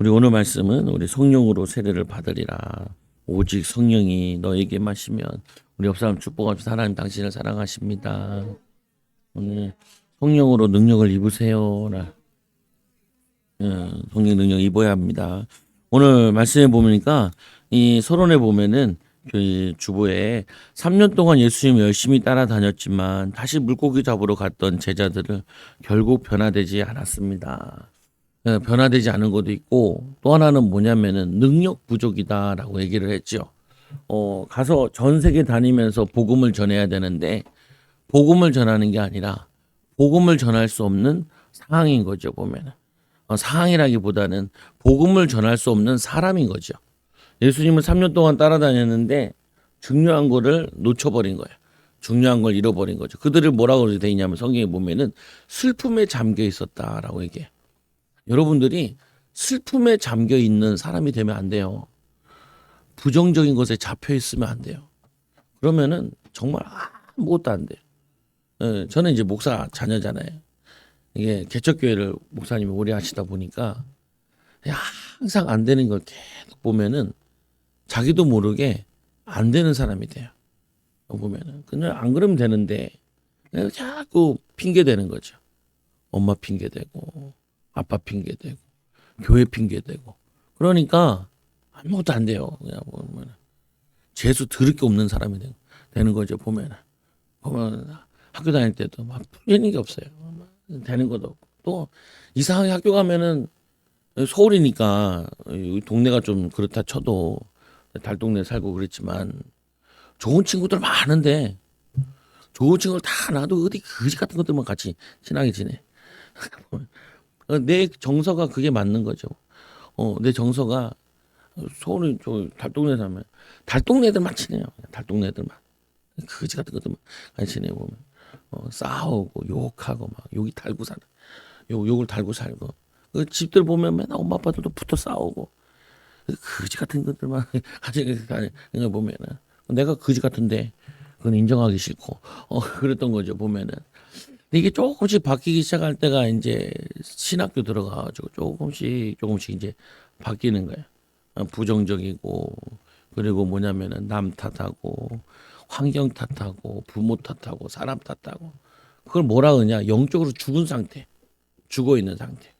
우리 오늘 말씀은 우리 성령으로 세례를 받으리라. 오직 성령이 너에게 마시면 우리 옆 사람 축복하면서 하나님 당신을 사랑하십니다. 오늘 성령으로 능력을 입으세요라. 성령 능력 입어야 합니다. 오늘 말씀에 보니까 이 서론에 보면은 그 주보에 3년 동안 예수님 열심히 따라다녔지만 다시 물고기 잡으러 갔던 제자들을 결국 변화되지 않았습니다. 변화되지 않은 것도 있고 또 하나는 뭐냐면은 능력 부족이다라고 얘기를 했죠. 가서 전 세계 다니면서 복음을 전해야 되는데 복음을 전하는 게 아니라 복음을 전할 수 없는 상황인 거죠. 보면은 상황이라기보다는 복음을 전할 수 없는 사람인 거죠. 예수님을 3년 동안 따라다녔는데 중요한 거를 놓쳐버린 거예요. 중요한 걸 잃어버린 거죠. 그들을 뭐라고 되어 있냐면 성경에 보면은 슬픔에 잠겨 있었다라고 얘기해요. 여러분들이 슬픔에 잠겨 있는 사람이 되면 안 돼요. 부정적인 것에 잡혀 있으면 안 돼요. 그러면은 정말 아무것도 안 돼요. 저는 이제 목사 자녀잖아요. 이게 개척교회를 목사님이 오래 하시다 보니까 항상 안 되는 걸 계속 보면은 자기도 모르게 안 되는 사람이 돼요. 보면은 그냥 안 그러면 되는데 자꾸 핑계 대는 거죠. 엄마 핑계 대고 아빠 핑계 대고 교회 핑계 대고 그러니까 아무것도 안 돼요. 그냥 보면 재수 들을 게 없는 사람이 되는 거죠. 보면 학교 다닐 때도 막 풀리는 게 없어요. 되는 것도 없고 또 이상하게 학교 가면은 서울이니까 동네가 좀 그렇다 쳐도 달동네 살고 그랬지만 좋은 친구들 많은데 좋은 친구들 다 놔도 어디 거지 같은 것들만 같이 친하게 지내. 내 정서가 그게 맞는 거죠. 내 정서가 서울이 저 달동네 사면 달동네 애들만 친해요. 달동네 애들만 거지 같은 것들만 같이 지내 보면 싸우고 욕하고 막 욕이 달고 사는 욕을 달고 살고 그 집들 보면 맨날 엄마 아빠들도 붙어 싸우고 거지 같은 것들만 같이 다니는 거 보면은 내가 거지 같은데 그건 인정하기 싫고 그랬던 거죠. 보면은 근데 이게 조금씩 바뀌기 시작할 때가 이제 신학교 들어가가지고 조금씩 이제 바뀌는 거예요. 부정적이고 그리고 뭐냐면은 남 탓하고 환경 탓하고 부모 탓하고 사람 탓하고 그걸 뭐라 그러냐 영적으로 죽은 상태, 죽어 있는 상태.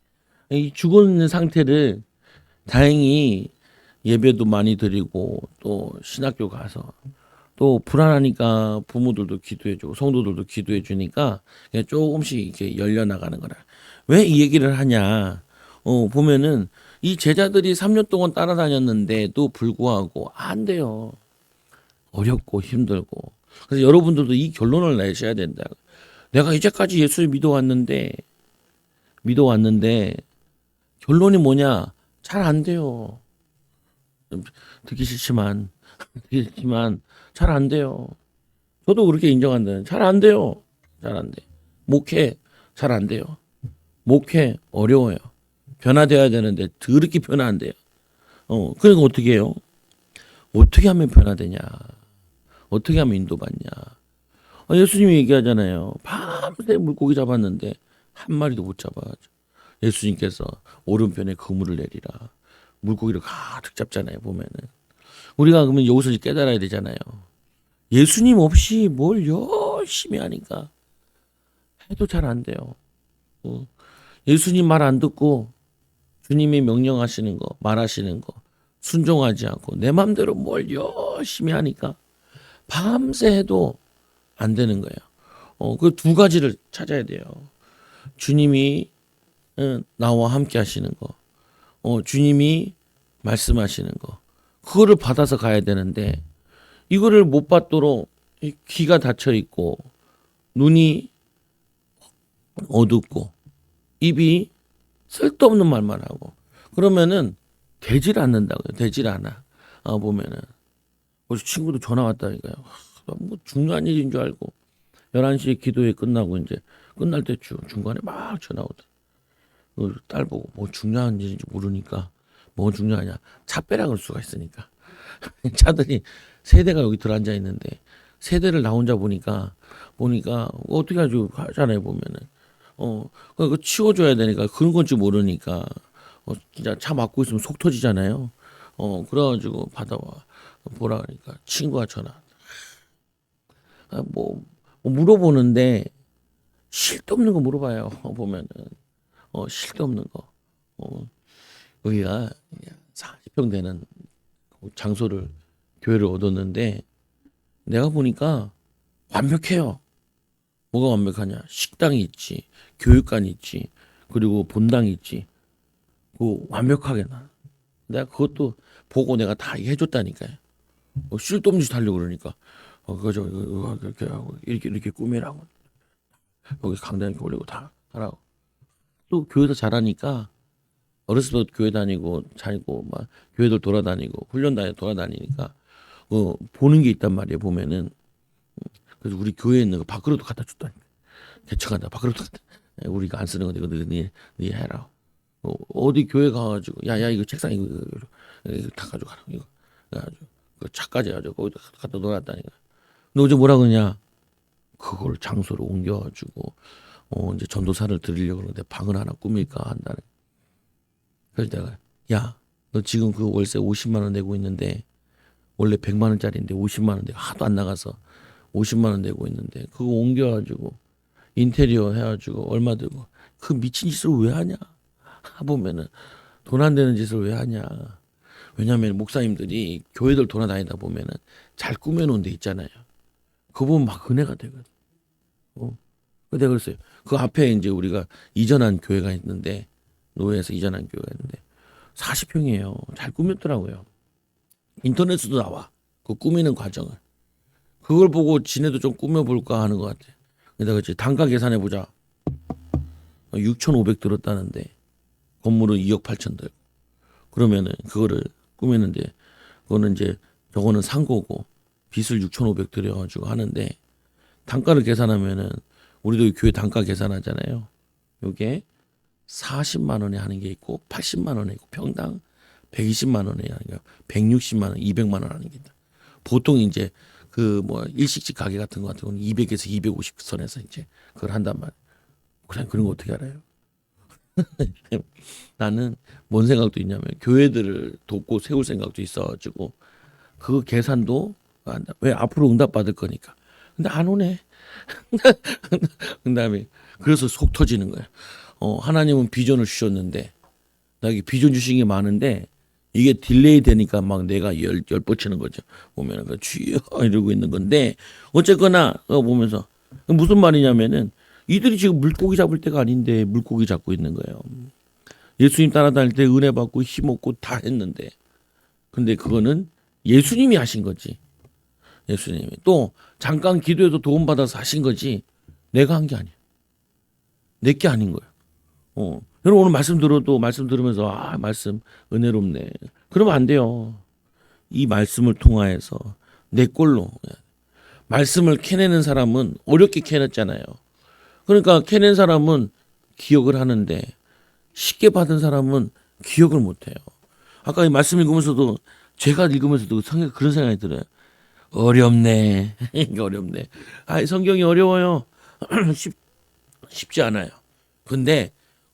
이 죽어 있는 상태를 다행히 예배도 많이 드리고 또 신학교 가서 또 불안하니까 부모들도 기도해주고 성도들도 기도해주니까 그냥 조금씩 이렇게 열려나가는 거라. 왜 이 얘기를 하냐? 보면은 이 제자들이 3년 동안 따라다녔는데도 불구하고 안 돼요. 어렵고 힘들고. 그래서 여러분들도 이 결론을 내셔야 된다. 내가 이제까지 예수를 믿어왔는데 결론이 뭐냐? 잘 안 돼요. 듣기 싫지만 잘 안 돼요. 저도 그렇게 인정한다. 잘 안 돼요. 잘 안 돼. 목회 잘 안 돼요. 목회 어려워요. 변화돼야 되는데 더럽게 변화 안 돼요. 그러니까 어떻게 해요? 어떻게 하면 변화되냐? 어떻게 하면 인도받냐? 예수님이 얘기하잖아요. 밤새 물고기 잡았는데 한 마리도 못 잡아가지고 예수님께서 오른편에 그물을 내리라. 물고기를 가득 잡잖아요. 보면은 우리가 그러면 여기서 깨달아야 되잖아요. 예수님 없이 뭘 열심히 하니까 해도 잘 안 돼요. 예수님 말 안 듣고 주님이 명령하시는 거, 말하시는 거 순종하지 않고 내 맘대로 뭘 열심히 하니까 밤새 해도 안 되는 거예요. 그 두 가지를 찾아야 돼요. 주님이 나와 함께 하시는 거, 주님이 말씀하시는 거, 그거를 받아서 가야 되는데 이거를 못 받도록 귀가 닫혀 있고 눈이 어둡고 입이 쓸데없는 말만 하고 그러면은 되질 않는다고요. 되질 않아. 보면은 우리 친구도 전화 왔다니까요. 뭐 중요한 일인 줄 알고 11시에 기도회 끝나고 이제 끝날 때 중간에 막 전화 오더라. 딸 보고 뭐 중요한 일인지 모르니까 뭐 중요하냐. 차 빼라 그럴 수가 있으니까. 차들이 세대가 여기 들어앉아 있는데 세대를 나 혼자 보니까 어떻게 하죠 하잖아요. 보면은 그거 치워줘야 되니까 그런 건지 모르니까 진짜 차 막고 있으면 속 터지잖아요. 그래가지고 받아와 보라 그러니까 친구가 전화. 뭐 물어보는데 실도 없는 거 물어봐요. 보면은 실도 없는 거. 여기가 40평 되는 장소를 교회를 얻었는데 내가 보니까 완벽해요. 뭐가 완벽하냐? 식당이 있지, 교육관이 있지, 그리고 본당이 있지. 그 완벽하게 나. 내가 그것도 보고 내가 다 해줬다니까요. 쓸도 없는 짓 하려고 그러니까 그거 이렇게 하고 이렇게 꾸미라고 여기 강단 이렇게 올리고 다 하라고. 또 교회도 잘하니까 어렸을 때부터 교회 다니고 막 교회들 돌아다니고 훈련 다니 돌아다니니까 보는 게 있단 말이에요. 보면은 그래서 우리 교회에 있는 거 밥그릇도 갖다 줬다니까. 개척한다 밥그릇도 갖다. 우리가 안 쓰는 건데 이거 네 해라. 어디 교회 가가지고 야 이거 책상 이거 다 가져가라 이거 그래가지고 그 차까지 해가지고 거기다 갖다 놓았다니까. 근데 어제 뭐라 그러냐? 그걸 장소로 옮겨가지고 이제 전도사를 드리려고 그러는데 방을 하나 꾸밀까 한다네. 그래서 내가 야 너 지금 그 월세 50만 원 내고 있는데 원래 100만 원짜리인데 50만 원 내가 하도 안 나가서 50만 원 내고 있는데 그거 옮겨가지고 인테리어 해가지고 얼마 들고 그 미친 짓을 왜 하냐? 보면은 돈 안 되는 짓을 왜 하냐? 왜냐하면 목사님들이 교회들 돌아다니다 보면은 잘 꾸며놓은 데 있잖아요. 그거 보면 막 은혜가 되거든. 내가 그랬어요. 그 앞에 이제 우리가 이전한 교회가 있는데 노예에서 이전한 교회가 있는데 40평이에요. 잘 꾸몄더라고요. 인터넷에도 나와. 그 꾸미는 과정을. 그걸 보고 지네도 좀 꾸며볼까 하는 것 같아. 내가 그치 단가 계산해 보자. 6,500 들었다는데 건물은 2억 8천 들고. 그러면은 그거를 꾸미는데 그거는 이제 저거는 산 거고 빚을 6,500 들여가지고 하는데 단가를 계산하면은 우리도 교회 단가 계산하잖아요. 요게 40만 원에 하는 게 있고 80만 원에 있고 평당 120만 원에 하는 게 160만 원, 200만 원 하는 게 있다. 보통 이제 그 뭐 일식집 가게 같은 거 같은 경우는 200에서 250 선에서 이제 그걸 한단 말이에요. 그런 거 어떻게 알아요? 나는 뭔 생각도 있냐면 교회들을 돕고 세울 생각도 있어가지고 그 계산도 한다. 왜 앞으로 응답 받을 거니까. 근데 안 오네. 그다음에 그래서 속 터지는 거야. 하나님은 비전을 주셨는데 나에게 비전 주신 게 많은데 이게 딜레이 되니까 막 내가 열뻗치는 거죠. 보면은 그 주여 이러고 있는 건데 어쨌거나 보면서 무슨 말이냐면은 이들이 지금 물고기 잡을 때가 아닌데 물고기 잡고 있는 거예요. 예수님 따라다닐 때 은혜 받고 힘 얻고 다 했는데 근데 그거는 예수님이 하신 거지. 예수님이 또 잠깐 기도해서 도움 받아서 하신 거지 내가 한 게 아니야. 내 게 아닌 거야. 여러분 오늘 말씀 들으면서 말씀 은혜롭네. 그러면 안 돼요. 이 말씀을 통하여서 내 꼴로 말씀을 캐내는 사람은 어렵게 캐냈잖아요. 그러니까 캐낸 사람은 기억을 하는데 쉽게 받은 사람은 기억을 못해요. 아까 이 말씀 읽으면서도 제가 읽으면서도 그런 생각이 들어요. 어렵네. 이게 어렵네. 성경이 어려워요. 쉽지 않아요. 근데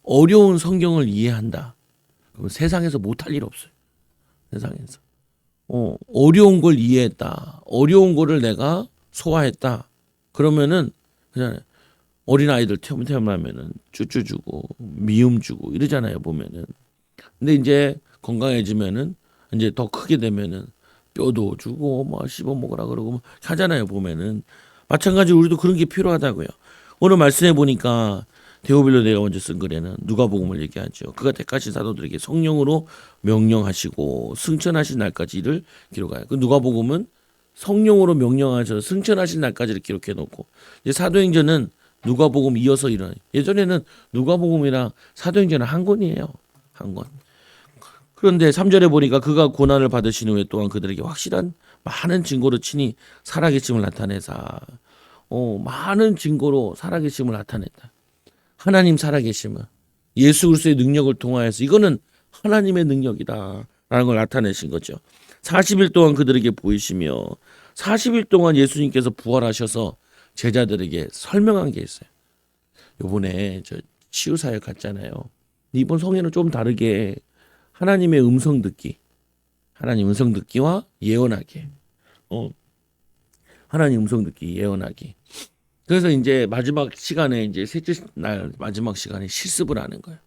어려운 성경을 이해한다. 그럼 세상에서 못할 일 없어요. 세상에서. 어려운 걸 이해했다. 어려운 거를 내가 소화했다. 그러면은 그냥 어린아이들 태어나면은 쭈쭈 주고 미움 주고 이러잖아요. 보면은. 근데 이제 건강해지면은 이제 더 크게 되면은 뼈도 주고 뭐 씹어 먹으라 그러고 뭐 하잖아요. 보면은 마찬가지로 우리도 그런 게 필요하다고요. 오늘 말씀해 보니까 데오빌로 내가 먼저 쓴 글에는 누가복음을 얘기하죠. 그가 택하신 사도들에게 성령으로 명령하시고 승천하신 날까지 이를 기록하여. 그 누가복음은 성령으로 명령하셔서 승천하신 날까지를 기록해 놓고 이제 사도행전은 누가복음 이어서 일어나요. 예전에는 누가복음이랑 사도행전은 한 권이에요. 한 권. 그런데 3절에 보니까 그가 고난을 받으신 후에 또한 그들에게 확실한 많은 증거로 친히 살아계심을 나타내사 많은 증거로 살아계심을 나타냈다. 하나님 살아계심은 예수 그리스도의 능력을 통하여서 이거는 하나님의 능력이다라는 걸 나타내신 거죠. 40일 동안 그들에게 보이시며 40일 동안 예수님께서 부활하셔서 제자들에게 설명한 게 있어요. 요번에 저 치유사역 갔잖아요. 이번 성회는 좀 다르게 하나님의 음성 듣기, 하나님 음성 듣기와 예언하기. 하나님 음성 듣기, 예언하기. 그래서 이제 마지막 시간에 이제 셋째 날 마지막 시간에 실습을 하는 거예요.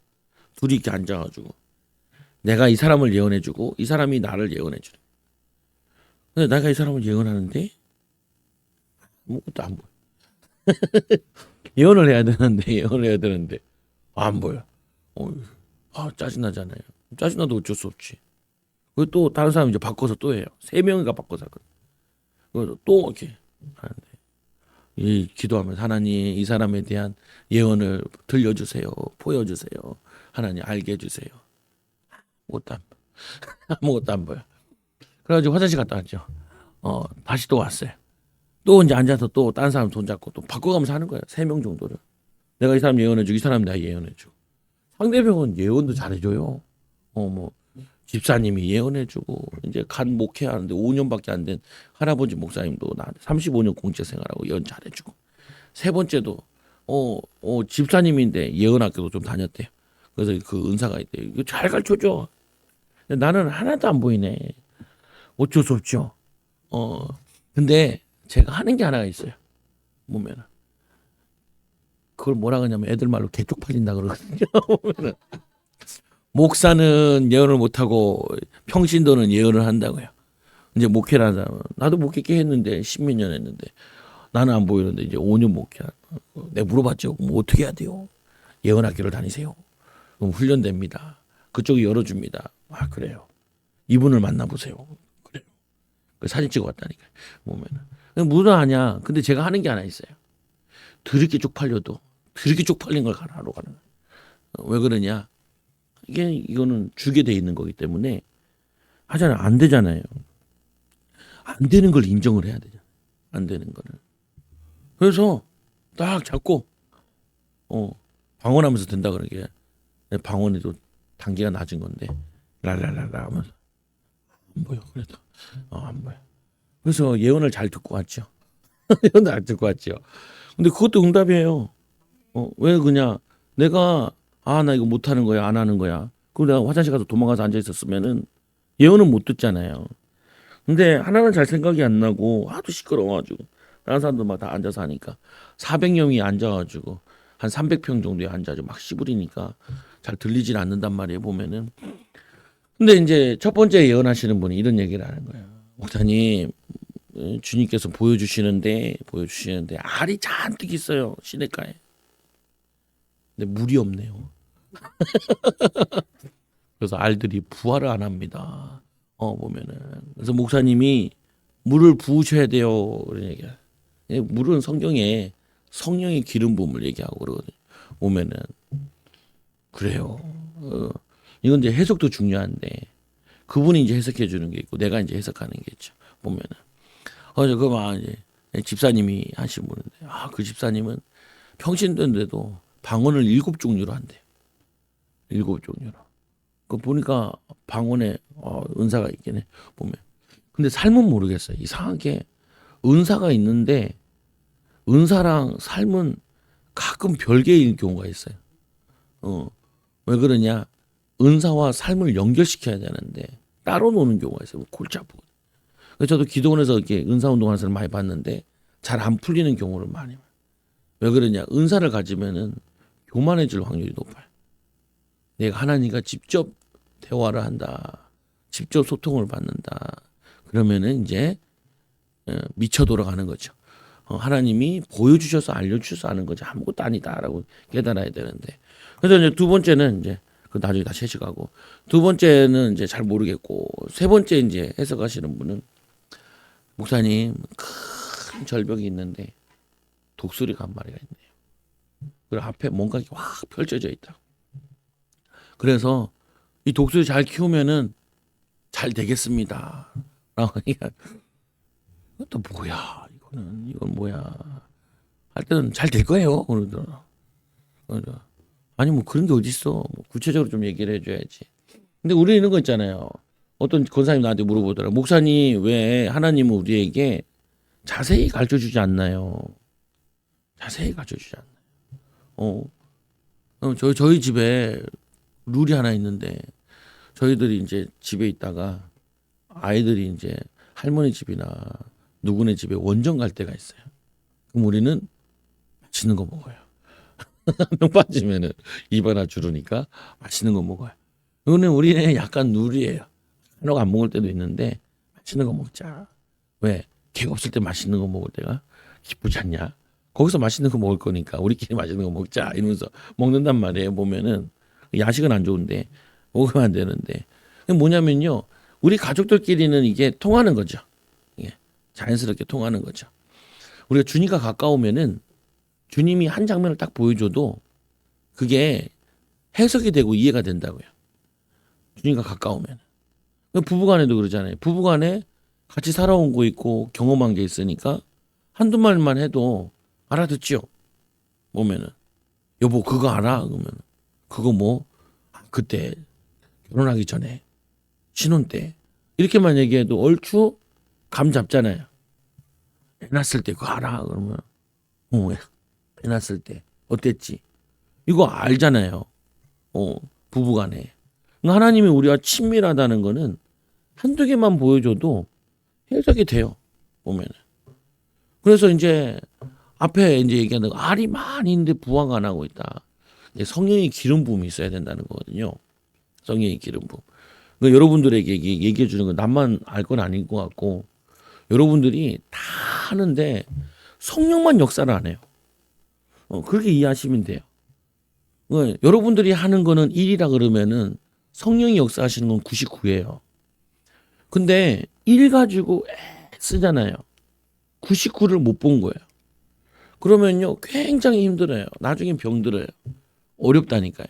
둘이 이렇게 앉아가지고 내가 이 사람을 예언해주고 이 사람이 나를 예언해주는. 근데 내가 이 사람을 예언하는데 아무것도 안 보여. 예언을 해야 되는데 안 보여. 짜증나잖아요. 짜증나도 어쩔 수 없지. 그리고 또 다른 사람 이제 바꿔서 또 해요. 3명이가 바꿔서 하거든. 그래서 또 이렇게 하는데 이 기도하면서 하나님 이 사람에 대한 예언을 들려주세요. 보여주세요. 하나님 알게 해주세요. 아무것도 안 보여. 아무것도 안 보여. 그래가지고 화장실 갔다 왔죠. 다시 또 왔어요. 또 이제 앉아서 또 다른 사람 손 잡고 또 바꿔가면서 하는 거예요. 3명 정도를. 내가 이 사람 예언해주고 이 사람 나 예언해주고. 상대방은 예언도 잘해줘요. 뭐 집사님이 예언해주고 이제 간 목회하는데 5년밖에 안 된 할아버지 목사님도 나한테 35년 공채 생활하고 예언 잘해주고. 세 번째도 집사님인데 예언학교도 좀 다녔대요. 그래서 그 은사가 있대요. 이거 잘 가르쳐줘. 근데 나는 하나도 안 보이네. 어쩔 수 없죠. 근데 제가 하는 게 하나가 있어요. 보면은 그걸 뭐라 그러냐면 애들 말로 개쪽팔린다 그러거든요. 보면은 목사는 예언을 못하고 평신도는 예언을 한다고요. 이제 목회를 하자면 나도 목회 꽤 했는데 10몇 년 했는데 나는 안 보이는데 이제 5년 목회. 내가 물어봤죠. 뭐 어떻게 해야 돼요? 예언학교를 다니세요. 그럼 훈련됩니다. 그쪽이 열어줍니다. 그래요. 이분을 만나보세요. 그래요. 그 사진 찍어 왔다니까. 보면은 무슨 하냐. 근데 제가 하는 게 하나 있어요. 드럽게 쪽팔려도 드럽게 쪽팔린 걸 하러 가는 거예요. 왜 그러냐? 이거는 주게 돼 있는 거기 때문에 하잖아요. 안 되잖아요. 안 되는 걸 인정을 해야 되잖아요. 안 되는 거를. 그래서 딱 잡고 방언하면서 된다 그런 게 방언에도 단계가 낮은 건데 랄랄랄라 하면서 안 보여. 그래도 안 보여. 그래서 예언을 잘 듣고 왔죠. 예언을 잘 듣고 왔죠. 근데 그것도 응답이에요. 왜 그냥 내가 나 이거 못하는 거야 안 하는 거야. 그럼 내가 화장실 가서 도망가서 앉아 있었으면은 예언은 못 듣잖아요. 근데 하나는 잘 생각이 안 나고 하도 시끄러워가지고 다른 사람들 막 다 앉아서 하니까 400명이 앉아가지고 한 300평 정도에 앉아서 막 씨부리니까 잘 들리질 않는단 말이에요. 보면은. 근데 이제 첫 번째 예언하시는 분이 이런 얘기를 하는 거예요. 목사님 주님께서 보여주시는데 알이 잔뜩 있어요. 시냇가에. 근데 물이 없네요. 그래서 알들이 부활을 안 합니다. 보면은. 그래서 목사님이 물을 부으셔야 돼요. 그런 얘기야. 물은 성경에 성령의 기름 부음을 얘기하고 그러거든요. 보면은. 그래요. 이건 이제 해석도 중요한데 그분이 이제 해석해 주는 게 있고 내가 이제 해석하는 게 있죠. 보면은. 이제 집사님이 하신 분인데 그 집사님은 평신도인데도 방언을 7종류로 한대요. 7종류로. 그 보니까 방언에 은사가 있긴 해. 보면. 근데 삶은 모르겠어요. 이상하게 은사가 있는데 은사랑 삶은 가끔 별개인 경우가 있어요. 왜 그러냐? 은사와 삶을 연결시켜야 되는데 따로 노는 경우가 있어요. 골치 아프고. 그래서 저도 기도원에서 이렇게 은사 운동하는 사람 많이 봤는데 잘 안 풀리는 경우를 많이 봐요. 왜 그러냐? 은사를 가지면은 교만해질 확률이 높아요. 내가 하나님과 직접 대화를 한다. 직접 소통을 받는다. 그러면은 이제 미쳐 돌아가는 거죠. 하나님이 보여주셔서 알려주셔서 하는 거지 아무것도 아니다라고 깨달아야 되는데. 그래서 이제 두 번째는 이제 그 나중에 다시 해석하고 두 번째는 이제 잘 모르겠고 세 번째 이제 해석하시는 분은 목사님 큰 절벽이 있는데 독수리가 한 마리가 있네요. 그리고 앞에 뭔가 확 펼쳐져 있다. 그래서 이 독수리 잘 키우면은 잘 되겠습니다. 라고 하니까 이것도 뭐야? 이건 뭐야? 할 때는 잘 될 거예요. 그러더라. 아니 뭐 그런 게 어디 있어? 뭐 구체적으로 좀 얘기를 해줘야지. 근데 우리 이런 거 있잖아요. 어떤 권사님 나한테 물어보더라. 목사님 왜 하나님은 우리에게 자세히 가르쳐주지 않나요? 자세히 가르쳐주지 않나요? 저희 집에 룰이 하나 있는데 저희들이 이제 집에 있다가 아이들이 이제 할머니 집이나 누구네 집에 원정 갈 때가 있어요. 그럼 우리는 맛있는 거 먹어요. 한 명 빠지면은 입 하나 주르니까 맛있는 거 먹어요. 이거는 우리는 약간 룰이에요. 하나가 안 먹을 때도 있는데 맛있는 거 먹자. 왜? 걔가 없을 때 맛있는 거 먹을 때가 기쁘지 않냐? 거기서 맛있는 거 먹을 거니까 우리끼리 맛있는 거 먹자 이러면서 먹는단 말이에요. 보면은 야식은 안 좋은데 먹으면 안 되는데 뭐냐면요. 우리 가족들끼리는 이게 통하는 거죠. 예, 자연스럽게 통하는 거죠. 우리가 주님과 가까우면은 주님이 한 장면을 딱 보여줘도 그게 해석이 되고 이해가 된다고요. 주님과 가까우면. 부부간에도 그러잖아요. 부부간에 같이 살아온 거 있고 경험한 게 있으니까 한두 말만 해도 알아듣죠. 보면은 여보 그거 알아? 그러면 그거 뭐 그때 결혼하기 전에 신혼 때 이렇게만 얘기해도 얼추 감 잡잖아요. 애 낳았을 때 그거 알아? 그러면 애 낳았을 때 어땠지? 이거 알잖아요. 부부간에. 하나님이 우리와 친밀하다는 거는 한두 개만 보여줘도 해석이 돼요. 보면은. 그래서 이제 앞에 이제 얘기하는 거 알이 많이 있는데 부화가 안 하고 있다. 성령의 기름 부음이 있어야 된다는 거거든요. 성령의 기름 부음. 그러니까 여러분들에게 얘기해 주는 건 나만 알 건 아닌 것 같고 여러분들이 다 하는데 성령만 역사를 안 해요. 그렇게 이해하시면 돼요. 여러분들이 하는 거는 1이라 그러면은 성령이 역사하시는 건 99예요. 근데 1 가지고 쓰잖아요. 99를 못 본 거예요. 그러면요 굉장히 힘들어요. 나중에 병들어요. 어렵다니까요.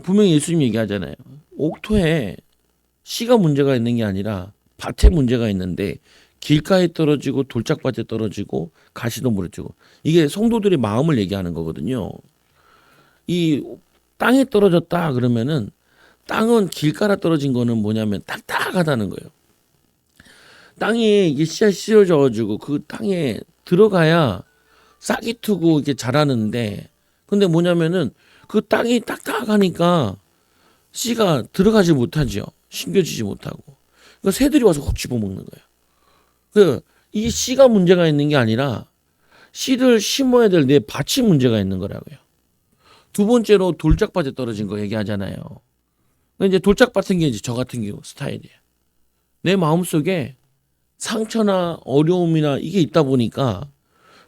분명히 예수님 얘기하잖아요. 옥토에 씨가 문제가 있는 게 아니라 밭에 문제가 있는데 길가에 떨어지고 돌짝밭에 떨어지고 가시도 무너지고 이게 성도들의 마음을 얘기하는 거거든요. 이 땅에 떨어졌다 그러면은 땅은 길가라 떨어진 거는 뭐냐면 딱딱하다는 거예요. 땅에 이게 씨앗이 씌워져가지고 그 땅에 들어가야 싹이 트고 이렇게 자라는데 근데 뭐냐면은 그 땅이 딱딱하니까 씨가 들어가지 못하죠. 심겨지지 못하고. 그러니까 새들이 와서 훅 집어먹는 거예요. 이 씨가 문제가 있는 게 아니라 씨를 심어야 될 내 밭이 문제가 있는 거라고요. 두 번째로 돌짝밭에 떨어진 거 얘기하잖아요. 이제 돌짝밭은 게 이제 저 같은 경우 스타일이에요. 내 마음속에 상처나 어려움이나 이게 있다 보니까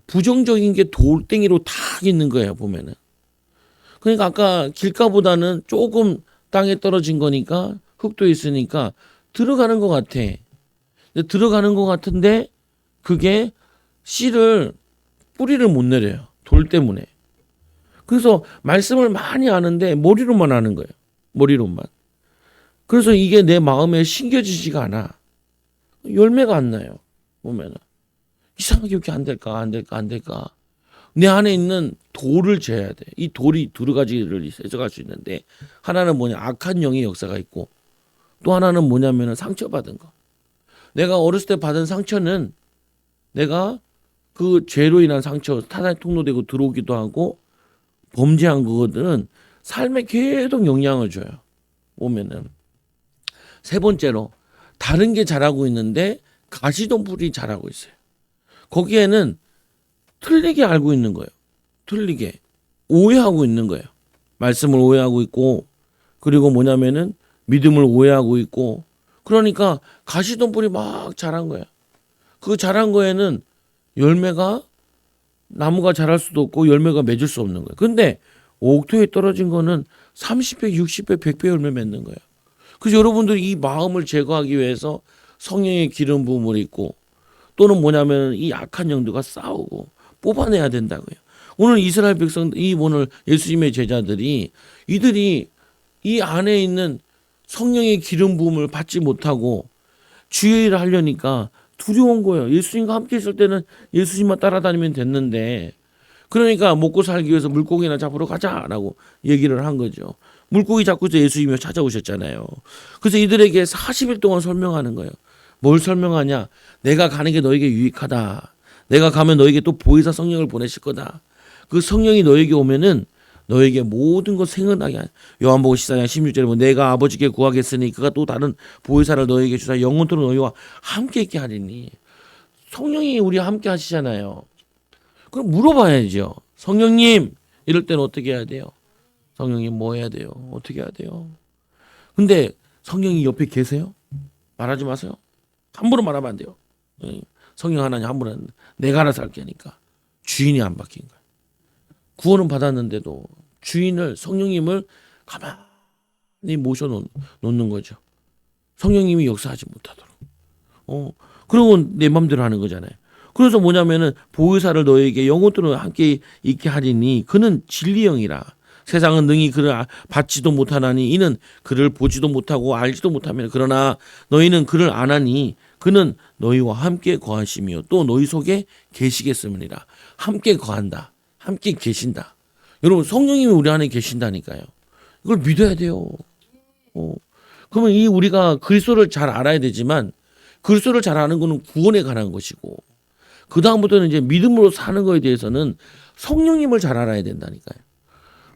부정적인 게 돌덩이로 다 있는 거예요, 보면은. 그러니까 아까 길가보다는 조금 땅에 떨어진 거니까 흙도 있으니까 들어가는 것 같아. 들어가는 것 같은데 그게 씨를 뿌리를 못 내려요. 돌 때문에. 그래서 말씀을 많이 아는데 머리로만 아는 거예요. 머리로만. 그래서 이게 내 마음에 심겨지지가 않아. 열매가 안 나요. 보면은. 이상하게 이렇게 안 될까. 내 안에 있는 돌을 제어해야 돼. 이 돌이 두 가지를 해석할 수 있는데 하나는 뭐냐 악한 영의 역사가 있고 또 하나는 뭐냐면 상처받은 거. 내가 어렸을 때 받은 상처는 내가 그 죄로 인한 상처 타산에 통로되고 들어오기도 하고 범죄한 거거든 삶에 계속 영향을 줘요. 보면은 세 번째로 다른 게 자라고 있는데 가시덤불이 자라고 있어요. 거기에는 틀리게 알고 있는 거예요. 틀리게 오해하고 있는 거예요. 말씀을 오해하고 있고 그리고 뭐냐면은 믿음을 오해하고 있고 그러니까 가시덤불이 막 자란 거야. 그 자란 거에는 열매가 나무가 자랄 수도 없고 열매가 맺을 수 없는 거예요. 근데 옥토에 떨어진 거는 30배, 60배, 100배 열매 맺는 거예요. 그래서 여러분들이 이 마음을 제거하기 위해서 성령의 기름 부음을 입고 또는 뭐냐면 이 악한 영들과 싸우고 뽑아내야 된다고요. 오늘 이스라엘 백성, 오늘 예수님의 제자들이 이들이 이 안에 있는 성령의 기름 부음을 받지 못하고 주의 일을 하려니까 두려운 거예요. 예수님과 함께 있을 때는 예수님만 따라다니면 됐는데 그러니까 먹고 살기 위해서 물고기나 잡으러 가자라고 얘기를 한 거죠. 물고기 잡고 있어 예수님이 찾아오셨잖아요. 그래서 이들에게 40일 동안 설명하는 거예요. 뭘 설명하냐? 내가 가는 게 너에게 유익하다. 내가 가면 너에게 또 보혜사 성령을 보내실 거다. 그 성령이 너에게 오면은 너에게 모든 것 생각나게 하니. 요한복음 14장 16절에 보면 내가 아버지께 구하겠으니 그가 또 다른 보혜사를 너에게 주사 영원토록 너희와 함께 있게 하리니. 성령이 우리와 함께 하시잖아요. 그럼 물어봐야죠. 성령님 이럴 때는 어떻게 해야 돼요? 성령님 뭐 해야 돼요? 어떻게 해야 돼요? 근데 성령이 옆에 계세요? 말하지 마세요. 함부로 말하면 안 돼요. 성령 하나님 함부로 하는데 내가 알아서 할게 하니까 주인이 안 바뀐 거야. 구원은 받았는데도 주인을 성령님을 가만히 모셔놓는 거죠. 성령님이 역사하지 못하도록. 그리고 내 맘대로 하는 거잖아요. 그래서 뭐냐면은 보혜사를 너에게 영원토록 함께 있게 하리니 그는 진리영이라. 세상은 능히 그를 받지도 못하나니 이는 그를 보지도 못하고 알지도 못하며 그러나 너희는 그를 아나니 그는 너희와 함께 거하시며 또 너희 속에 계시겠음이니라. 함께 거한다. 함께 계신다. 여러분 성령님이 우리 안에 계신다니까요. 이걸 믿어야 돼요. 그러면 이 우리가 그리스도를 잘 알아야 되지만 그리스도를 잘 아는 것은 구원에 관한 것이고 그 다음부터는 이제 믿음으로 사는 거에 대해서는 성령님을 잘 알아야 된다니까요.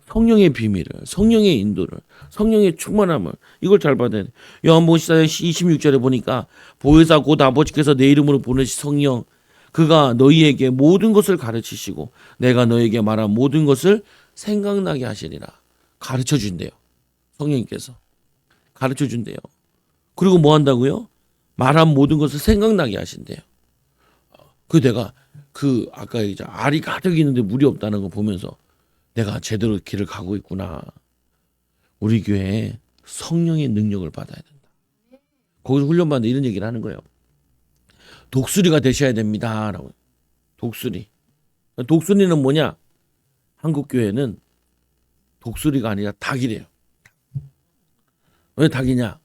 성령의 비밀을, 성령의 인도를, 성령의 충만함을 이걸 잘 받아야 돼. 요한복음 14장 26절에 보니까 보혜사 곧 아버지께서 내 이름으로 보내신 성령 그가 너희에게 모든 것을 가르치시고 내가 너희에게 말한 모든 것을 생각나게 하시리라. 가르쳐 준대요. 성령님께서 가르쳐 준대요. 그리고 뭐 한다고요? 말한 모든 것을 생각나게 하신대요. 내가 아까 이제 알이 가득 있는데 물이 없다는 거 보면서 내가 제대로 길을 가고 있구나. 우리 교회에 성령의 능력을 받아야 된다. 거기서 훈련받는데 이런 얘기를 하는 거예요. 독수리가 되셔야 됩니다. 라고. 독수리. 독수리는 뭐냐? 한국 교회는 독수리가 아니라 닭이래요. 왜 닭이냐?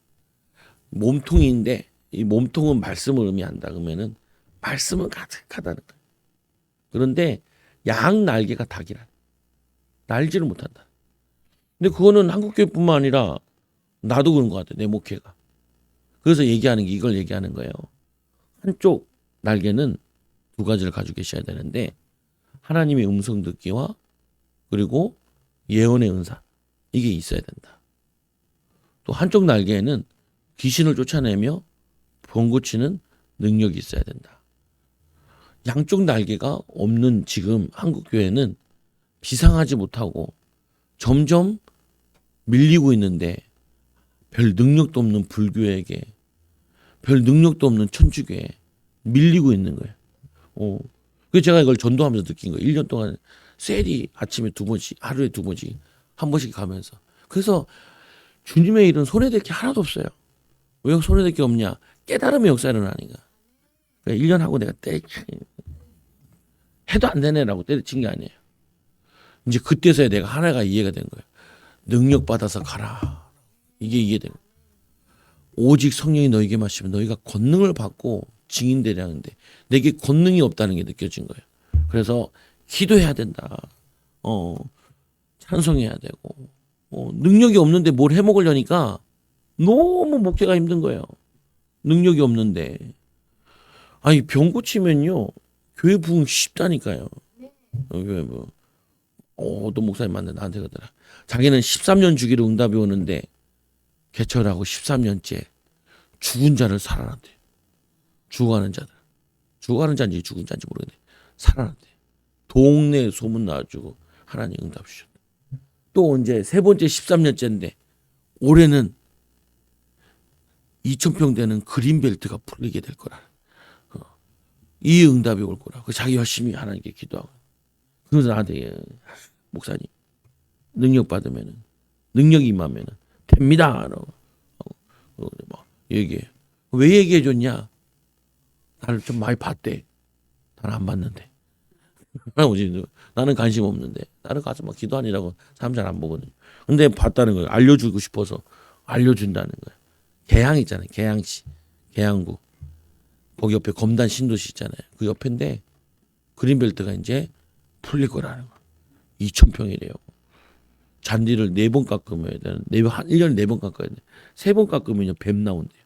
몸통인데 이 몸통은 말씀을 의미한다. 그러면은 말씀은 가득하다는 거예요. 그런데 양 날개가 닭이라. 날지를 못한다. 근데 그거는 한국교회뿐만 아니라 나도 그런 것 같아. 내 목회가. 그래서 얘기하는 게 이걸 얘기하는 거예요. 한쪽 날개는 두 가지를 가지고 계셔야 되는데 하나님의 음성 듣기와 그리고 예언의 은사 이게 있어야 된다. 또 한쪽 날개에는 귀신을 쫓아내며 병 고치는 능력이 있어야 된다. 양쪽 날개가 없는 지금 한국교회는 비상하지 못하고 점점 밀리고 있는데 별 능력도 없는 불교에게 별 능력도 없는 천주교에 밀리고 있는 거예요. 그래서 제가 이걸 전도하면서 느낀 거예요. 1년 동안 셀이 아침에 2번씩 하루에 2번씩 한 번씩 가면서 그래서 주님의 일은 손해될 게 하나도 없어요. 왜 손해될 게 없냐? 깨달음의 역사를 일어나니까. 그러니까 1년 하고 내가 해도 안 되네라고 때려친 게 아니에요. 이제 그때서야 내가 하나가 이해가 된 거예요. 능력 받아서 가라. 이게 이해된 거예요. 오직 성령이 너에게 마시면 너희가 권능을 받고 증인되려는데 내게 권능이 없다는 게 느껴진 거예요. 그래서 기도해야 된다. 찬송해야 되고 능력이 없는데 뭘 해먹으려니까 너무 목회가 힘든 거예요. 능력이 없는데 아니 병 고치면요 교회 부흥 쉽다니까요. 교회 뭐 어떤 목사님 만나 나한테 그러더라. 자기는 13년 주기로 응답이 오는데 개철하고 13년째 죽은 자를 살아난대. 죽어가는 자들. 죽어가는 자인지 죽은 자인지 모르겠는데 살아난대. 동네에 소문 나가지고 하나님 응답 주셨대. 또 이제 세 번째 13년째인데 올해는 2,000평 되는 그린벨트가 풀리게 될 거라. 이 응답이 올 거라. 자기 열심히 하나님께 기도하고. 그래서 나한테 목사님 능력 받으면은 능력이 임하면은 됩니다. 뭐 얘기해. 왜 얘기해 줬냐? 나를 좀 많이 봤대. 나는 안 봤는데. 나는 관심 없는데. 나는 가서 막 기도하니라고 사람 잘 안 보거든요. 근데 봤다는 거예요. 알려주고 싶어서 알려준다는 거예요. 계양 있잖아요. 계양시, 계양구. 거기 옆에 검단 신도시 있잖아요. 그 옆인데 그린벨트가 이제 풀릴 거라는 거. 2,000평이래요. 잔디를 4번 깎으면 1년에 4번 깎아야 돼. 3번 깎으면 뱀 나온대요.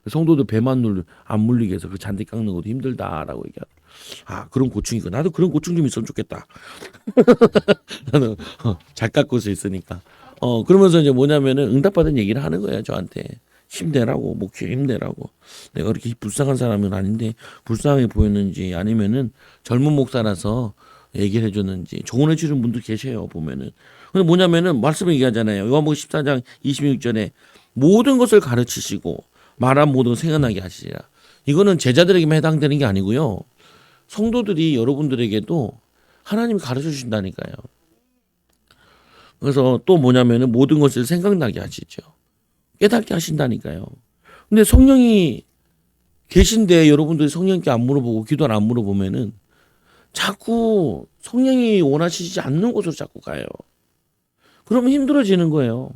성도들 배만 안 물리게 해서 그 잔디 깎는 것도 힘들다라고 얘기하고. 아, 그런 고충이고 나도 그런 고충 좀 있으면 좋겠다. 나는 잘 깎을 수 있으니까. 그러면서 이제 뭐냐면은 응답받은 얘기를 하는 거예요, 저한테. 힘내라고, 목회 힘내라고. 내가 그렇게 불쌍한 사람은 아닌데 불쌍하게 보였는지 아니면은 젊은 목사라서 얘기를 해줬는지 조언해 주는 분도 계세요, 보면은. 근데 뭐냐면은 말씀을 얘기하잖아요. 요한복음 14장 26절에 모든 것을 가르치시고 말한 모든 걸 생각나게 하시리라. 이거는 제자들에게만 해당되는 게 아니고요. 성도들이 여러분들에게도 하나님이 가르쳐 주신다니까요. 그래서 또 뭐냐면은 모든 것을 생각나게 하시죠. 깨닫게 하신다니까요. 근데 성령이 계신데 여러분들이 성령께 안 물어보고 기도를 안 물어보면은 자꾸 성령이 원하시지 않는 곳으로 자꾸 가요. 그러면 힘들어지는 거예요.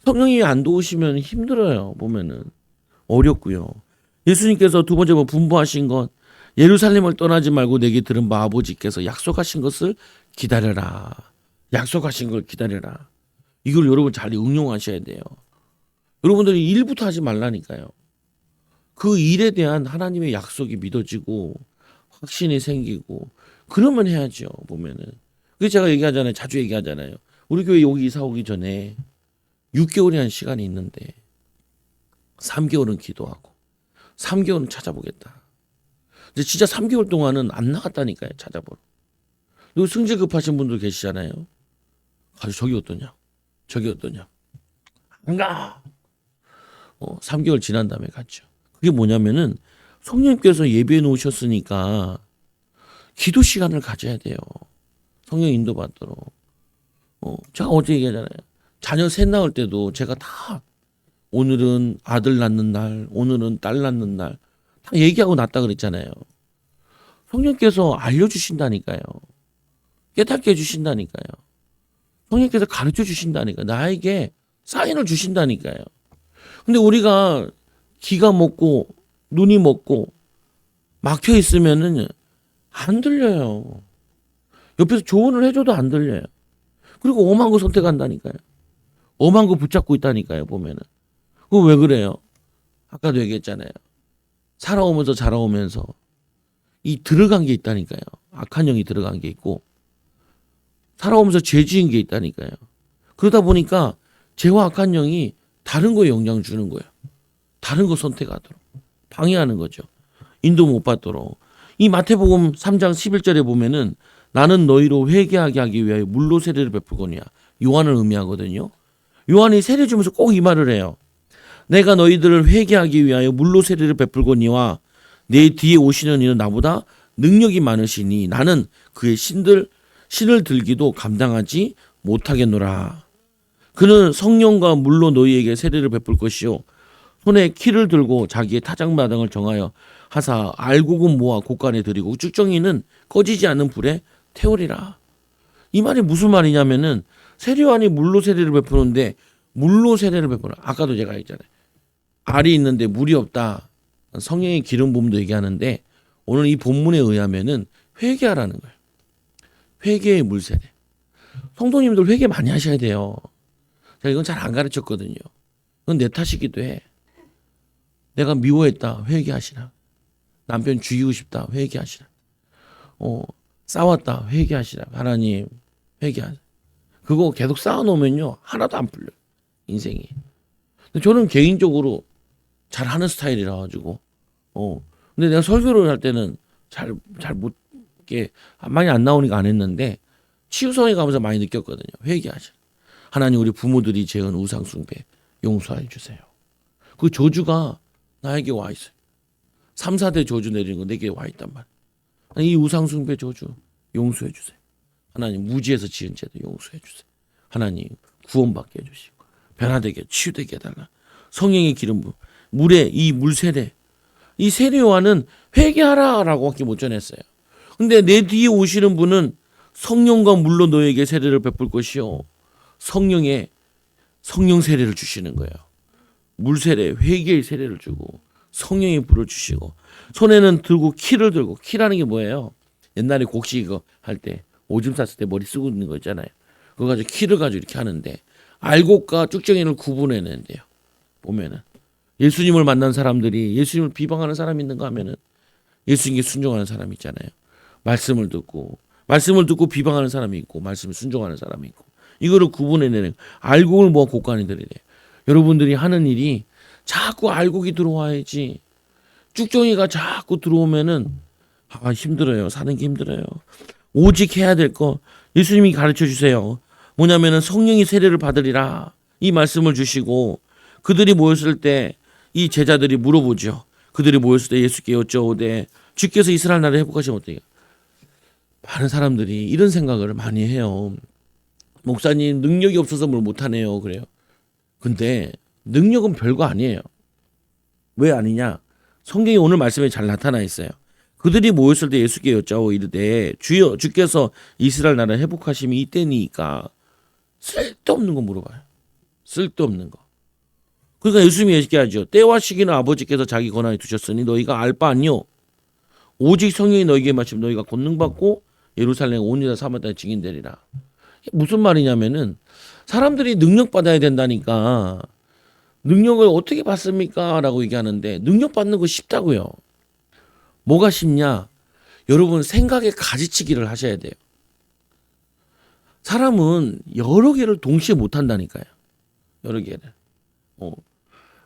성령이 안 도우시면 힘들어요. 보면은 어렵고요. 예수님께서 두 번째 분부하신 것 예루살렘을 떠나지 말고 내게 들은 바 아버지께서 약속하신 것을 기다려라. 약속하신 걸 기다려라. 이걸 여러분 잘 응용하셔야 돼요. 여러분들이 일부터 하지 말라니까요. 그 일에 대한 하나님의 약속이 믿어지고 확신이 생기고 그러면 해야죠. 보면은. 그래서 제가 얘기하잖아요. 자주 얘기하잖아요. 우리 교회 여기 이사 오기 전에 6개월이라는 시간이 있는데 3개월은 기도하고 3개월은 찾아보겠다. 근데 진짜 3개월 동안은 안 나갔다니까요. 찾아보러. 그리고 승질 급하신 분들 계시잖아요. 아주 저기 어떠냐. 저기 어떠냐. 안 가. 3개월 지난 다음에 갔죠. 그게 뭐냐면은 성령님께서 예배해 놓으셨으니까 기도 시간을 가져야 돼요. 성령 인도받도록. 제가 어제 얘기하잖아요. 자녀 셋 낳을 때도 제가 다 오늘은 아들 낳는 날, 오늘은 딸 낳는 날 다 얘기하고 낳았다 그랬잖아요. 성령께서 알려주신다니까요. 깨닫게 해주신다니까요. 성령께서 가르쳐 주신다니까요. 나에게 사인을 주신다니까요. 근데 우리가 귀가 먹고 눈이 먹고 막혀 있으면은 안 들려요. 옆에서 조언을 해줘도 안 들려요. 그리고 엄한 거 선택한다니까요. 엄한 거 붙잡고 있다니까요. 보면은. 그거 왜 그래요? 아까도 얘기했잖아요. 살아오면서 자라오면서 이 들어간 게 있다니까요. 악한 영이 들어간 게 있고 살아오면서 죄 지은 게 있다니까요. 그러다 보니까 죄와 악한 영이 다른 거에 영향을 주는 거예요. 다른 거 선택하도록 방해하는 거죠. 인도 못 받도록. 이 마태복음 3장 11절에 보면은 나는 너희로 회개하게 하기 위하여 물로 세례를 베풀거니와 요한을 의미하거든요. 요한이 세례 주면서 꼭 이 말을 해요. 내가 너희들을 회개하기 위하여 물로 세례를 베풀거니와 내 뒤에 오시는 이는 나보다 능력이 많으시니 나는 그의 신을 들기도 감당하지 못하겠노라. 그는 성령과 물로 너희에게 세례를 베풀 것이요 손에 키를 들고 자기의 타작마당을 정하여 하사 알곡은 모아 곳간에 들이고 쭉정이는 꺼지지 않는 불에 태우리라. 이 말이 무슨 말이냐면은 세례요한이 물로 세례를 베푸는데 물로 세례를 베푸라. 아까도 제가 얘기했잖아요. 알이 있는데 물이 없다. 성령의 기름 부음도 얘기하는데 오늘 이 본문에 의하면은 회개하라는 거예요. 회개의 물세례. 성도님들 회개 많이 하셔야 돼요. 제가 이건 잘 안 가르쳤거든요. 그건 내 탓이기도 해. 내가 미워했다. 회개하시라. 남편 죽이고 싶다. 회개하시라. 싸웠다. 회개하시라. 하나님 회개하시라. 그거 계속 쌓아놓으면요. 하나도 안 풀려요. 인생이. 근데 저는 개인적으로 잘하는 스타일이라 가지고 근데 내가 설교를 할 때는 잘 못 이렇게 많이 안 나오니까 안 했는데 치유성에 가면서 많이 느꼈거든요. 회개하시라. 하나님 우리 부모들이 지은 우상 숭배 용서해 주세요. 그 저주가 나에게 와 있어요. 3, 4대 저주 내리는 거 내게 와 있단 말이에요. 이 우상 숭배 저주 용서해 주세요. 하나님 무지에서 지은 죄도 용서해 주세요. 하나님 구원받게 해주시고 변화되게 치유되게 해달라. 성령의 기름 부음 물에 이 물세례 이 세례요한은 회개하라라고 밖에 못 전했어요. 근데 내 뒤에 오시는 분은 성령과 물로 너에게 세례를 베풀 것이요 성령 세례를 주시는 거예요. 물세례 회개의 세례를 주고 성령의 불을 주시고 손에는 들고 키를 들고 키라는 게 뭐예요? 옛날에 곡식 이거 할 때 오줌 쌌을 때 머리 쓰고 있는 거 있잖아요. 그거 가지고 키를 가지고 이렇게 하는데 알곡과 쭉정이를 구분해낸대요. 보면은 예수님을 만난 사람들이 예수님을 비방하는 사람이 있는가 하면은 예수님께 순종하는 사람이 있잖아요. 말씀을 듣고 비방하는 사람이 있고 말씀을 순종하는 사람이 있고 이거를 구분해내는 알곡을 모아 곡간이 들이래. 여러분들이 하는 일이 자꾸 알곡이 들어와야지 쭉정이가 자꾸 들어오면은 힘들어요. 사는 게 힘들어요. 오직 해야 될 거 예수님이 가르쳐 주세요. 뭐냐면은 성령이 세례를 받으리라 이 말씀을 주시고 그들이 모였을 때 이 제자들이 물어보죠. 그들이 모였을 때 예수께 여쭤오되 주께서 이스라엘 나라를 회복하시면 어때요? 많은 사람들이 이런 생각을 많이 해요. 목사님 능력이 없어서 뭘 못하네요. 그래요. 근데 능력은 별거 아니에요. 왜 아니냐? 성경이 오늘 말씀에 잘 나타나 있어요. 그들이 모였을 때 예수께 여짜오 이르되 주여 주께서 이스라엘 나라를 회복하심이 이때니까 쓸데없는 거 물어봐요. 쓸데없는 거. 그러니까 예수님이 얘기하죠. 때와 시기는 아버지께서 자기 권한에 두셨으니 너희가 알 바 아니요. 오직 성령이 너희에게 마치면 너희가 권능 받고 예루살렘 온 유다 사마리아 땅에 증인되리라. 무슨 말이냐면은 사람들이 능력 받아야 된다니까 능력을 어떻게 받습니까? 라고 얘기하는데 능력 받는 거 쉽다고요. 뭐가 쉽냐? 여러분 생각의 가지치기를 하셔야 돼요. 사람은 여러 개를 동시에 못 한다니까요. 여러 개를.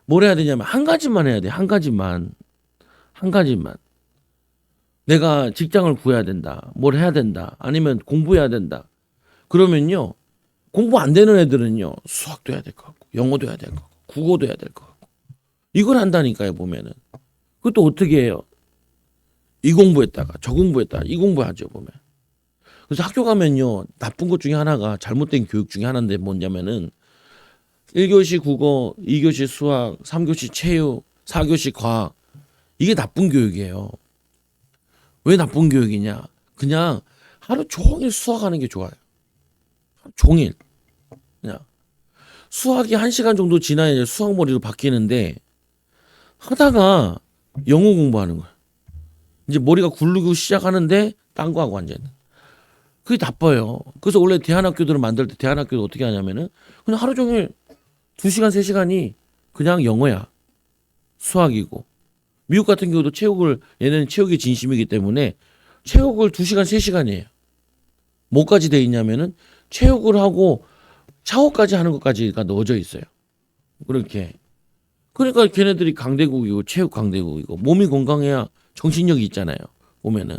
뭘 해야 되냐면 한 가지만 해야 돼. 한 가지만. 내가 직장을 구해야 된다. 뭘 해야 된다. 아니면 공부해야 된다. 그러면요. 공부 안 되는 애들은요. 수학도 해야 될 것 같고 영어도 해야 될 것 같고 국어도 해야 될 것 같고 이걸 한다니까요. 보면은. 그것도 어떻게 해요? 이 공부했다가 저 공부했다가 이 공부하죠. 보면. 그래서 학교 가면요. 나쁜 것 중에 하나가 잘못된 교육 중에 하나인데 뭐냐면은 1교시 국어, 2교시 수학, 3교시 체육, 4교시 과학 이게 나쁜 교육이에요. 왜 나쁜 교육이냐? 그냥 하루 종일 수학하는 게 좋아요. 하루 종일. 그냥 수학이 1시간 정도 지나야 수학머리로 바뀌는데 하다가 영어 공부하는 거야. 이제 머리가 굴르기 시작하는데 딴 거 하고 완전. 그게 나빠요. 그래서 원래 대안학교들을 만들 때 대안학교도 어떻게 하냐면은 그냥 하루 종일 2시간, 3시간이 그냥 영어야. 수학이고. 미국 같은 경우도 얘네는 체육이 진심이기 때문에 체육을 2시간, 3시간이에요. 뭐까지 돼 있냐면은 체육을 하고 샤워까지 하는 것까지가 넣어져 있어요. 그렇게. 그러니까 걔네들이 강대국이고 체육 강대국이고 몸이 건강해야 정신력이 있잖아요. 보면은.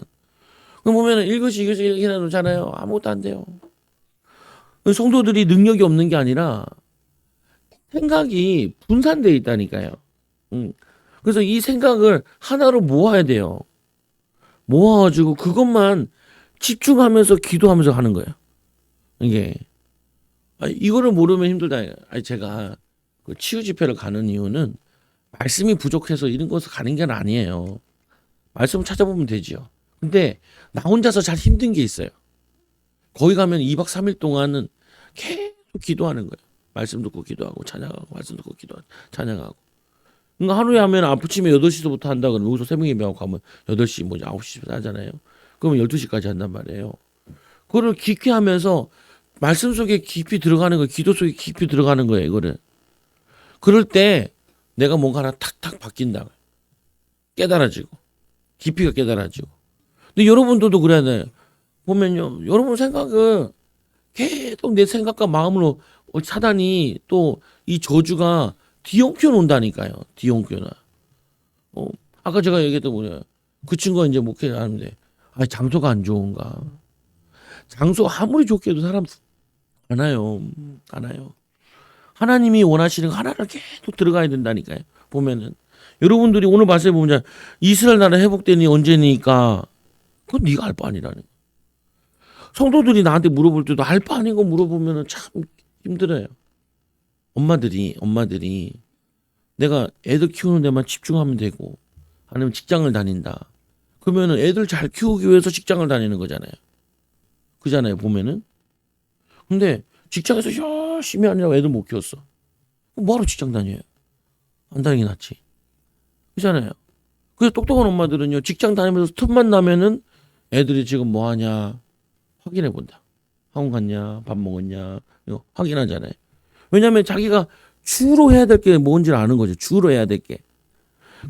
보면은 1교시, 2교시 이렇게 해놓잖아요. 아무것도 안 돼요. 성도들이 능력이 없는 게 아니라 생각이 분산되어 있다니까요. 그래서 이 생각을 하나로 모아야 돼요. 모아가지고 그것만 집중하면서 기도하면서 하는 거예요. 이게 이거를 모르면 힘들다. 제가 그 치유 집회를 가는 이유는 말씀이 부족해서 이런 곳을 가는 게 아니에요. 말씀을 찾아보면 되지요. 근데 나 혼자서 잘 힘든 게 있어요. 거기 가면 2박 3일 동안은 계속 기도하는 거예요. 말씀 듣고 기도하고 찬양하고 말씀 듣고 기도하고 찬양하고. 그러니까 하루에 하면 아침에 8시부터 한다 그러면 여기서 새벽 예배하고 가면 8시 9시 하잖아요. 그러면 12시까지 한단 말이에요. 그거를 깊게 하면서 말씀 속에 깊이 들어가는 거예요. 기도 속에 깊이 들어가는 거예요. 이거를. 그럴 때 내가 뭔가 하나 탁탁 바뀐다. 깨달아지고. 깊이가 깨달아지고. 근데 여러분들도 그래야 돼요. 보면요. 여러분 생각을 계속 내 생각과 마음으로 사단이 또 이 저주가 뒤엉켜 놓는다니까요. 뒤엉켜나. 아까 제가 얘기했던 뭐냐. 그 친구가 이제 목회하는데 장소가 안 좋은가. 장소 아무리 좋게 해도 사람 안 와요. 안 와요. 하나님이 원하시는 거 하나를 계속 들어가야 된다니까요. 보면은. 여러분들이 오늘 말씀해 보면 이스라엘 나라 회복되니 언제니까 그건 네가 알 바 아니라는. 성도들이 나한테 물어볼 때도 알 바 아닌 거 물어보면 참 힘들어요. 엄마들이 내가 애들 키우는 데만 집중하면 되고 아니면 직장을 다닌다. 그러면은 애들 잘 키우기 위해서 직장을 다니는 거잖아요. 그잖아요. 보면은. 근데 직장에서 열심히 하느라고 애들 못 키웠어. 뭐하러 직장 다녀요? 안 다니긴 낫지. 그잖아요. 그래서 똑똑한 엄마들은요. 직장 다니면서 틈만 나면은 애들이 지금 뭐 하냐 확인해 본다. 학원 갔냐 밥 먹었냐 이거 확인하잖아요. 왜냐하면 자기가 주로 해야 될 게 뭔지 아는 거죠. 주로 해야 될 게.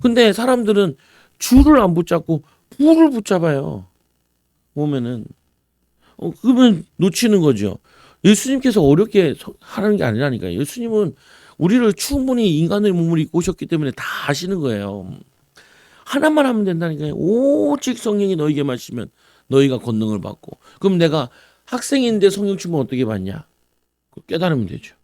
근데 사람들은 주를 안 붙잡고 부를 붙잡아요. 보면은 그러면 놓치는 거죠. 예수님께서 어렵게 하는 게 아니라니까요. 예수님은 우리를 충분히 인간의 몸을 입고 오셨기 때문에 다 아시는 거예요. 하나만 하면 된다니까요. 오직 성령이 너에게 마시면 너희가 권능을 받고. 그럼 내가 학생인데 성령 충만 어떻게 받냐? 깨달으면 되죠.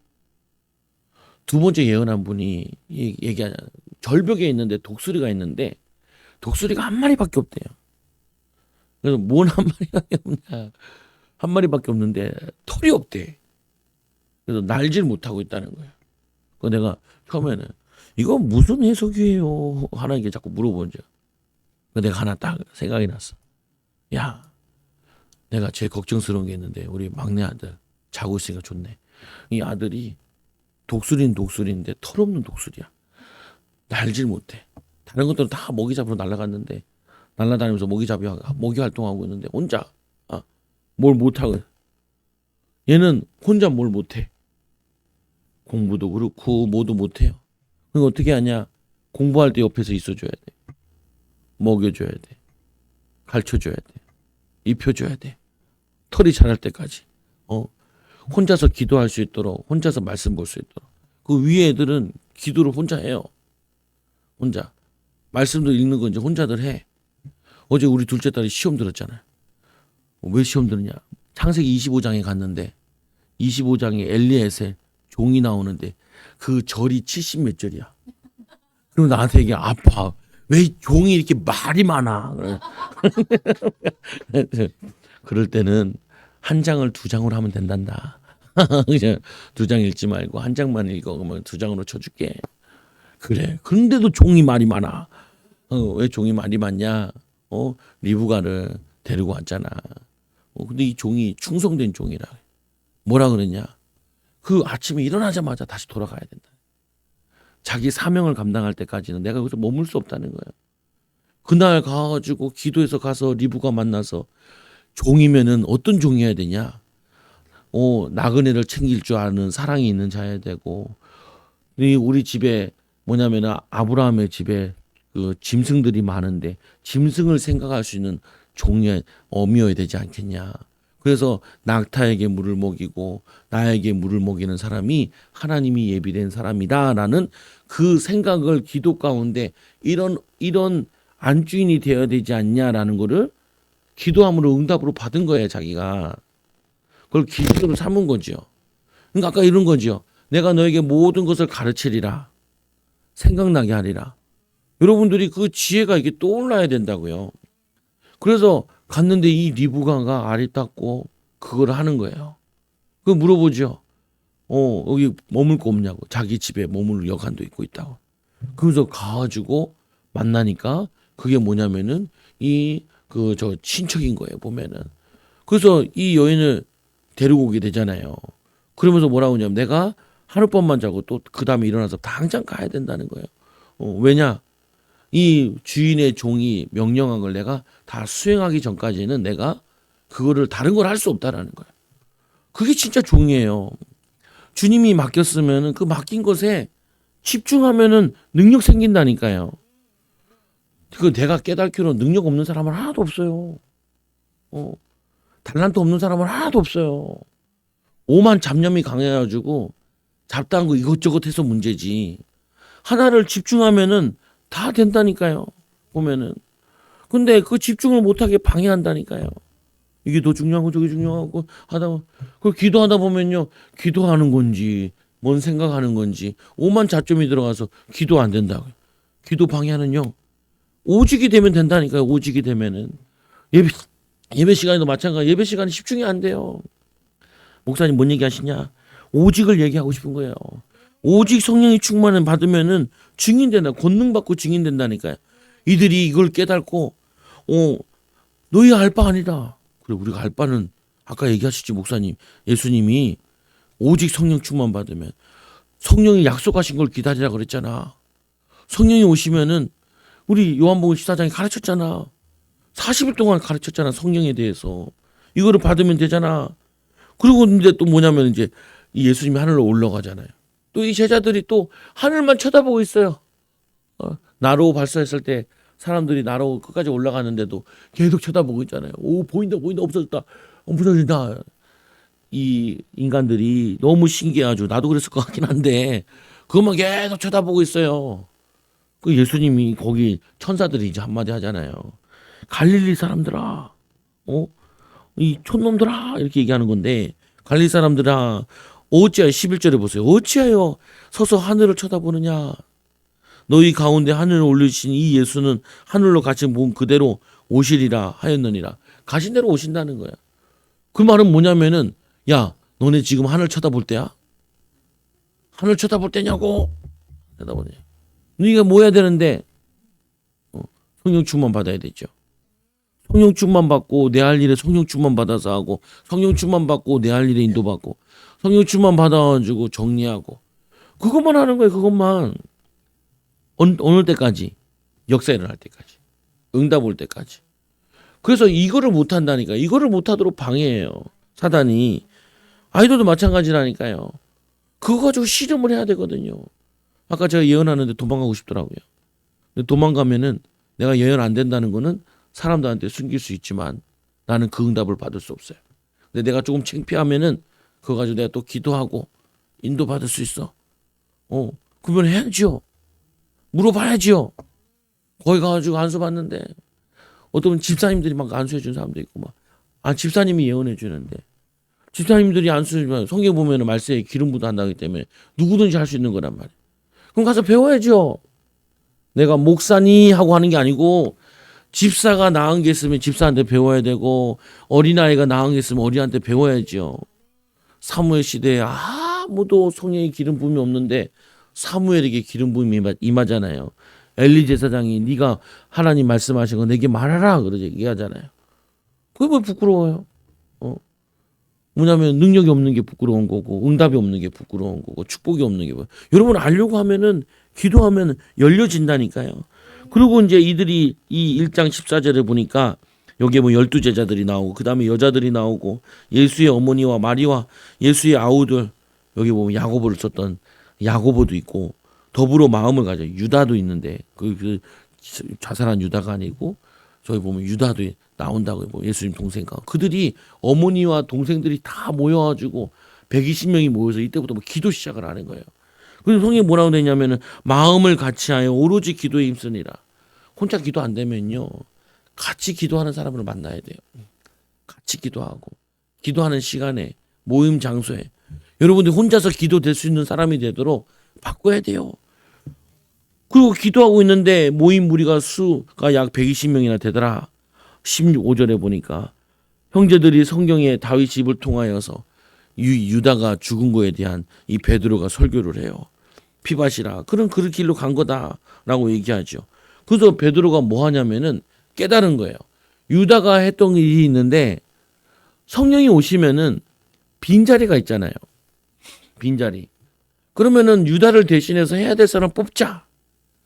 두 번째 예언한 분이 얘기하잖아요. 절벽에 있는데 독수리가 있는데 독수리가 한 마리밖에 없대요. 그래서 뭔 한 마리밖에 없냐? 한 마리밖에 없는데 털이 없대. 그래서 날질 못하고 있다는 거예요. 그 내가 처음에는 이거 무슨 해석이에요? 하나님께 자꾸 물어보죠. 내가 하나 딱 생각이 났어. 야, 내가 제일 걱정스러운 게 있는데 우리 막내 아들 자고 있으니까 좋네. 이 아들이 독수리는 독수리인데 털 없는 독수리야. 날질 못해. 다른 것들은 다 먹이 잡으러 날아갔는데 날아다니면서 먹이 활동하고 있는데 혼자 뭘 못하고 얘는 혼자 뭘 못해. 공부도 그렇고 뭐도 못해요. 그럼 어떻게 하냐? 공부할 때 옆에서 있어줘야 돼. 먹여줘야 돼. 가르쳐줘야 돼. 입혀줘야 돼. 털이 자랄 때까지. 혼자서 기도할 수 있도록, 혼자서 말씀 볼 수 있도록. 그 위에 애들은 기도를 혼자 해요. 혼자. 말씀도 읽는 건 이제 혼자들 해. 어제 우리 둘째 딸이 시험 들었잖아요. 왜 시험 들었냐? 창세기 25장에 갔는데 25장에 엘리에셀 종이 나오는데 그 절이 70 몇 절이야. 그럼 나한테 얘기해. 아파. 왜 종이 이렇게 말이 많아? 그럴 때는 한 장을 두 장으로 하면 된단다. 그냥 두 장 읽지 말고 한 장만 읽어. 그러면 두 장으로 쳐줄게. 그래. 그런데도 종이 말이 많아. 왜 종이 말이 많냐? 리브가를 데리고 왔잖아. 근데 이 종이 충성된 종이라. 뭐라 그랬냐? 그 아침에 일어나자마자 다시 돌아가야 된다. 자기 사명을 감당할 때까지는 내가 여기서 머물 수 없다는 거예요. 그날 가가지고 기도해서 가서 리브가 만나서 종이면은 어떤 종이어야 되냐? 나그네를 챙길 줄 아는 사랑이 있는 자여야 되고, 우리 집에 뭐냐면은 아브라함의 집에 그 짐승들이 많은데 짐승을 생각할 수 있는 종의 어미여야 되지 않겠냐? 그래서 낙타에게 물을 먹이고 나에게 물을 먹이는 사람이 하나님이 예비된 사람이다라는 그 생각을 기도 가운데 이런 안주인이 되어야 되지 않냐라는 거를 기도함으로 응답으로 받은 거예요. 자기가 그걸 기도로 삼은 거죠. 그러니까 아까 이런 거죠. 내가 너에게 모든 것을 가르치리라. 생각나게 하리라. 여러분들이 그 지혜가 이게 떠올라야 된다고요. 그래서 갔는데 이 리브가가 알이 닦고 그걸 하는 거예요. 그 물어보죠. 여기 머물 거 없냐고. 자기 집에 머물 여관도 있고 있다고. 그래서 가가지고 만나니까 그게 뭐냐면은 저 친척인 거예요. 보면은. 그래서 이 여인을 데리고 오게 되잖아요. 그러면서 뭐라고 하냐면 내가 하룻밤만 자고 또 그 다음에 일어나서 당장 가야 된다는 거예요. 왜냐? 이 주인의 종이 명령한 걸 내가 다 수행하기 전까지는 내가 그거를 다른 걸 할 수 없다라는 거예요. 그게 진짜 종이에요. 주님이 맡겼으면은 그 맡긴 것에 집중하면은 능력 생긴다니까요. 그 내가 깨닫기로 능력 없는 사람은 하나도 없어요. 달란트 없는 사람은 하나도 없어요. 오만 잡념이 강해가지고 잡다한 거 이것저것 해서 문제지. 하나를 집중하면은 다 된다니까요. 보면은. 근데 그 집중을 못하게 방해한다니까요. 이게 더 중요하고 저게 중요하고 그걸 기도하다 보면요. 기도하는 건지 뭔 생각하는 건지 오만 자점이 들어가서 기도 안 된다고요. 기도 방해하는요. 오직이 되면 된다니까요. 오직이 되면은. 예배 시간에도 마찬가지. 예배 시간에 집중이 안 돼요. 목사님 뭔 얘기 하시냐? 오직을 얘기하고 싶은 거예요. 오직 성령이 충만을 받으면은 증인된다. 권능 받고 증인된다니까요. 이들이 이걸 깨닫고 너희 알 바 아니다. 그래 우리가 알 바는 아까 얘기하셨지 목사님. 예수님이 오직 성령 충만 받으면 성령이 약속하신 걸 기다리라 그랬잖아. 성령이 오시면은 우리 요한복음 14장에 가르쳤잖아. 40일 동안 가르쳤잖아. 성령에 대해서. 이거를 받으면 되잖아. 그리고 근데 또 뭐냐면 이제 이 예수님이 하늘로 올라가잖아요. 또 이 제자들이 또 하늘만 쳐다보고 있어요. 나로 발사했을 때 사람들이 나로 끝까지 올라가는데도 계속 쳐다보고 있잖아요. 오, 보인다, 보인다, 없어졌다, 없어진다. 이 인간들이 너무 신기해가지고 나도 그랬을 것 같긴 한데 그것만 계속 쳐다보고 있어요. 그 예수님이 거기 천사들이 이제 한마디 하잖아요. 갈릴리 사람들아, 이 촌놈들아 이렇게 얘기하는 건데 갈릴리 사람들아 어찌하여 11절에 보세요. 어찌하여 서서 하늘을 쳐다보느냐. 너희 가운데 하늘을 올리신 이 예수는 하늘로 가신 몸 그대로 오시리라 하였느니라. 가신 대로 오신다는 거야. 그 말은 뭐냐면은 야 너네 지금 하늘 쳐다볼 때야? 하늘 쳐다볼 때냐고? 쳐다보네. 너희가 뭐 해야 되는데? 성령 충만 받아야 되죠. 성령 충만 받고 내 할 일에 성령 충만 받아서 하고 성령 충만 받고 내 할 일에 인도받고 성령 충만 받아가지고 정리하고 그것만 하는 거예요. 그것만. 어느 때까지? 역사 일어날 때까지. 응답 올 때까지. 그래서 이거를 못한다니까. 이거를 못하도록 방해해요. 사단이. 아이들도 마찬가지라니까요. 그거 가지고 씨름을 해야 되거든요. 아까 제가 예언하는데 도망가고 싶더라고요. 근데 도망가면은 내가 예언 안 된다는 거는 사람들한테 숨길 수 있지만 나는 그 응답을 받을 수 없어요. 근데 내가 조금 창피하면은 그거 가지고 내가 또 기도하고 인도받을 수 있어. 그러면 해야죠. 물어봐야죠. 거기 가가지고 안수 받는데 어떤 집사님들이 막 안수해 주는 사람도 있고 막 집사님이 예언해 주는데 집사님들이 안수해 주면 성경 보면은 말세에 기름 부도 한다기 때문에 누구든지 할 수 있는 거란 말이에요. 그럼 가서 배워야죠. 내가 목사니 하고 하는 게 아니고 집사가 나은 게 있으면 집사한테 배워야 되고 어린아이가 나은 게 있으면 어린한테 배워야죠. 사무엘 시대에 아무도 성령의 기름 부음이 없는데 사무엘에게 기름 부음이 임하잖아요. 엘리 제사장이 네가 하나님 말씀하신 거 내게 말하라 그러지 얘기하잖아요. 그게 뭐 부끄러워요? 뭐냐면 능력이 없는 게 부끄러운 거고 응답이 없는 게 부끄러운 거고 축복이 없는 게 뭐예요? 여러분 알려고 하면은 기도하면 열려진다니까요. 그리고 이제 이들이 이 1장 14절에 보니까 여기에 뭐 12제자들이 나오고 그다음에 여자들이 나오고 예수의 어머니와 마리와 예수의 아우들 여기 보면 야고보를 썼던 야고보도 있고 더불어 마음을 가져 유다도 있는데 그 자살한 유다가 아니고 저기 보면 유다도 나온다고요. 뭐 예수님 동생과 그들이 어머니와 동생들이 다 모여가지고 120명이 모여서 이때부터 뭐 기도 시작을 하는 거예요. 그래서 성경에 뭐라고 되냐면은 마음을 같이하여 오로지 기도에 힘쓰니라. 혼자 기도 안 되면요 같이 기도하는 사람을 만나야 돼요. 같이 기도하고 기도하는 시간에 모임 장소에 여러분들이 혼자서 기도될 수 있는 사람이 되도록 바꿔야 돼요. 그리고 기도하고 있는데 모임 무리가 수가 약 120명이나 되더라. 15절에 보니까 형제들이 성경에 다윗 집을 통하여서 유다가 죽은 거에 대한 이 베드로가 설교를 해요. 피밭이라 그런 그 길로 간 거다라고 얘기하죠. 그래서 베드로가 뭐 하냐면은 깨달은 거예요. 유다가 했던 일이 있는데 성령이 오시면은 빈자리가 있잖아요. 빈자리. 그러면은 유다를 대신해서 해야 될 사람 뽑자.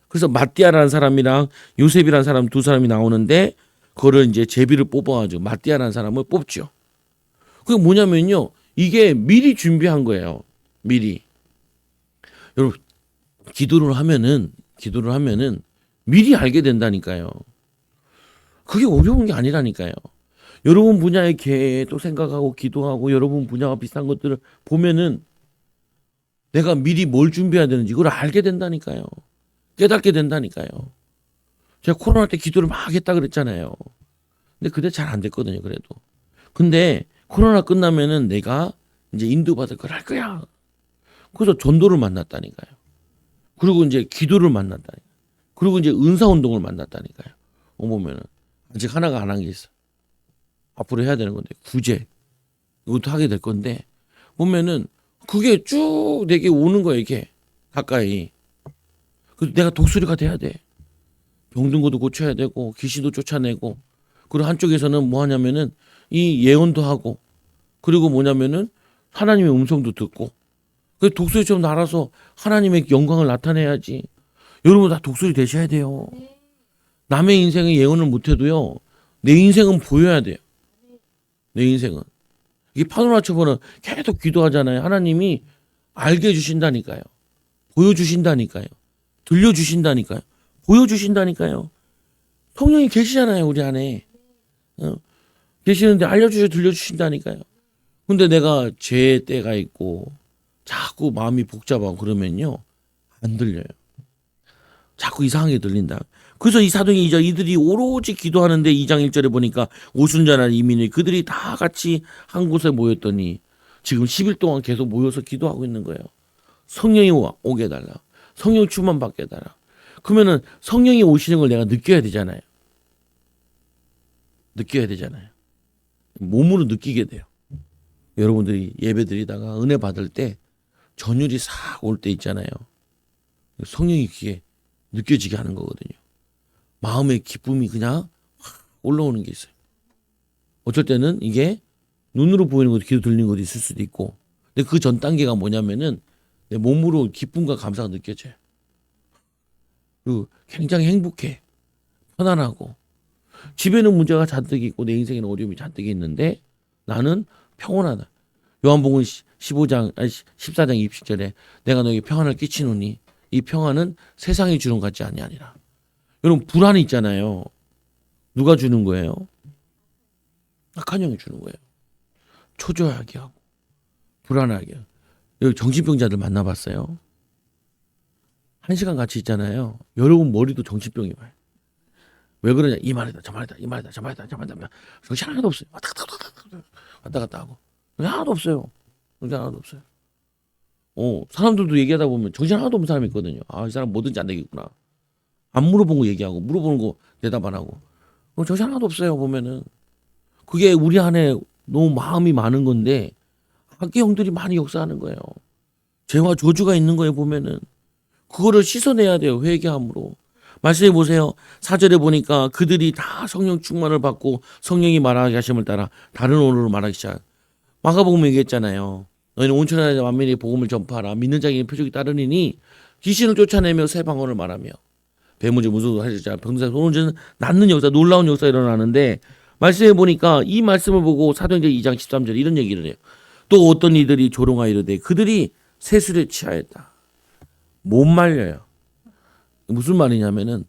그래서 마띠아라는 사람이랑 요셉이라는 사람 두 사람이 나오는데 그거를 이제 제비를 뽑아가지고 마띠아라는 사람을 뽑죠. 그게 뭐냐면요. 이게 미리 준비한 거예요. 미리. 여러분 기도를 하면은 미리 알게 된다니까요. 그게 어려운 게 아니라니까요. 여러분 분야의 계획도 생각하고 기도하고 여러분 분야와 비슷한 것들을 보면은 내가 미리 뭘 준비해야 되는지 그걸 알게 된다니까요. 깨닫게 된다니까요. 제가 코로나 때 기도를 막 했다 그랬잖아요. 근데 그때 잘 안 됐거든요. 그래도. 근데 코로나 끝나면은 내가 이제 인도받을 걸 할 거야. 그래서 전도를 만났다니까요. 그리고 이제 기도를 만났다니까요. 그리고 이제 은사운동을 만났다니까요. 보면은 아직 하나가 안 한 게 있어. 앞으로 해야 되는 건데 구제 이것도 하게 될 건데 보면은 그게 쭉 내게 오는 거야 이게 가까이. 그래서 내가 독수리가 돼야 돼. 병든 것도 고쳐야 되고 귀신도 쫓아내고 그리고 한쪽에서는 뭐 하냐면은 이 예언도 하고 그리고 뭐냐면은 하나님의 음성도 듣고 그 독수리처럼 날아서 하나님의 영광을 나타내야지. 여러분 다 독수리 되셔야 돼요. 남의 인생에 예언을 못해도요 내 인생은 보여야 돼요. 내 인생은 이게 파노라처럼은 계속 기도하잖아요. 하나님이 알게 해주신다니까요. 보여주신다니까요. 들려주신다니까요. 보여주신다니까요. 성령이 계시잖아요, 우리 안에. 계시는데 알려주셔 들려주신다니까요. 근데 내가 죄의 때가 있고 자꾸 마음이 복잡하고 그러면요, 안 들려요. 자꾸 이상하게 들린다. 그래서 이 사도행전 2장 이들이 오로지 기도하는데 2장 1절에 보니까 오순절날 이민이 그들이 다 같이 한 곳에 모였더니 지금 10일 동안 계속 모여서 기도하고 있는 거예요. 성령이 오게 해달라. 성령 충만 받게 해달라. 그러면은 성령이 오시는 걸 내가 느껴야 되잖아요. 느껴야 되잖아요. 몸으로 느끼게 돼요. 여러분들이 예배 드리다가 은혜 받을 때 전율이 싹 올 때 있잖아요. 성령이 귀에 느껴지게 하는 거거든요. 마음의 기쁨이 그냥 확 올라오는 게 있어요. 어쩔 때는 이게 눈으로 보이는 것도 귀로 들리는 것도 있을 수도 있고, 근데 그 전 단계가 뭐냐면은 내 몸으로 기쁨과 감사가 느껴져요. 그리고 굉장히 행복해, 편안하고, 집에는 문제가 잔뜩 있고 내 인생에는 어려움이 잔뜩 있는데 나는 평온하다. 요한복음 15장, 14장 20절에 내가 너에게 평안을 끼치노니 이 평안은 세상이 주는 것 같지 아니하니라. 여러분, 불안이 있잖아요. 누가 주는 거예요? 악한 영이 주는 거예요. 초조하게 하고 불안하게 하고. 여기 정신병자들 만나봤어요? 1시간 같이 있잖아요. 여러분 머리도 정신병이 와요. 왜 그러냐? 이 말이다 저 말이다 이 말이다 저 말이다 저 말이다. 정신 하나도 없어요. 왔다 갔다 하고 정신 하나도 없어요. 정신 하나도 없어요. 사람들도 얘기하다 보면 정신 하나도 없는 사람이 있거든요. 아, 이 사람 뭐든지 안 되겠구나. 안 물어본 거 얘기하고 물어보는 거 대답 안 하고 정신 하나도 없어요. 보면은 그게 우리 안에 너무 마음이 많은 건데 악의 영들이 많이 역사하는 거예요. 죄와 저주가 있는 거에 보면은 그거를 씻어내야 돼요. 회개함으로. 말씀해 보세요. 4절에 보니까 그들이 다 성령 충만을 받고 성령이 말하게 하심을 따라 다른 언어로 말하기 시작. 마가복음 얘기했잖아요. 너희는 온 천하에 만민에게 복음을 전파하라. 믿는 자에게 표적이 따르니니 귀신을 쫓아내며 새 방언을 말하며 배문제 무소도 하시자 병든자 손을 낫는 역사, 놀라운 역사가 일어나는데 말씀해 보니까 이 말씀을 보고 사도행전 2장 13절 이런 얘기를 해요. 또 어떤 이들이 조롱하여 이르되 그들이 세술에 취하였다. 못 말려요. 무슨 말이냐면은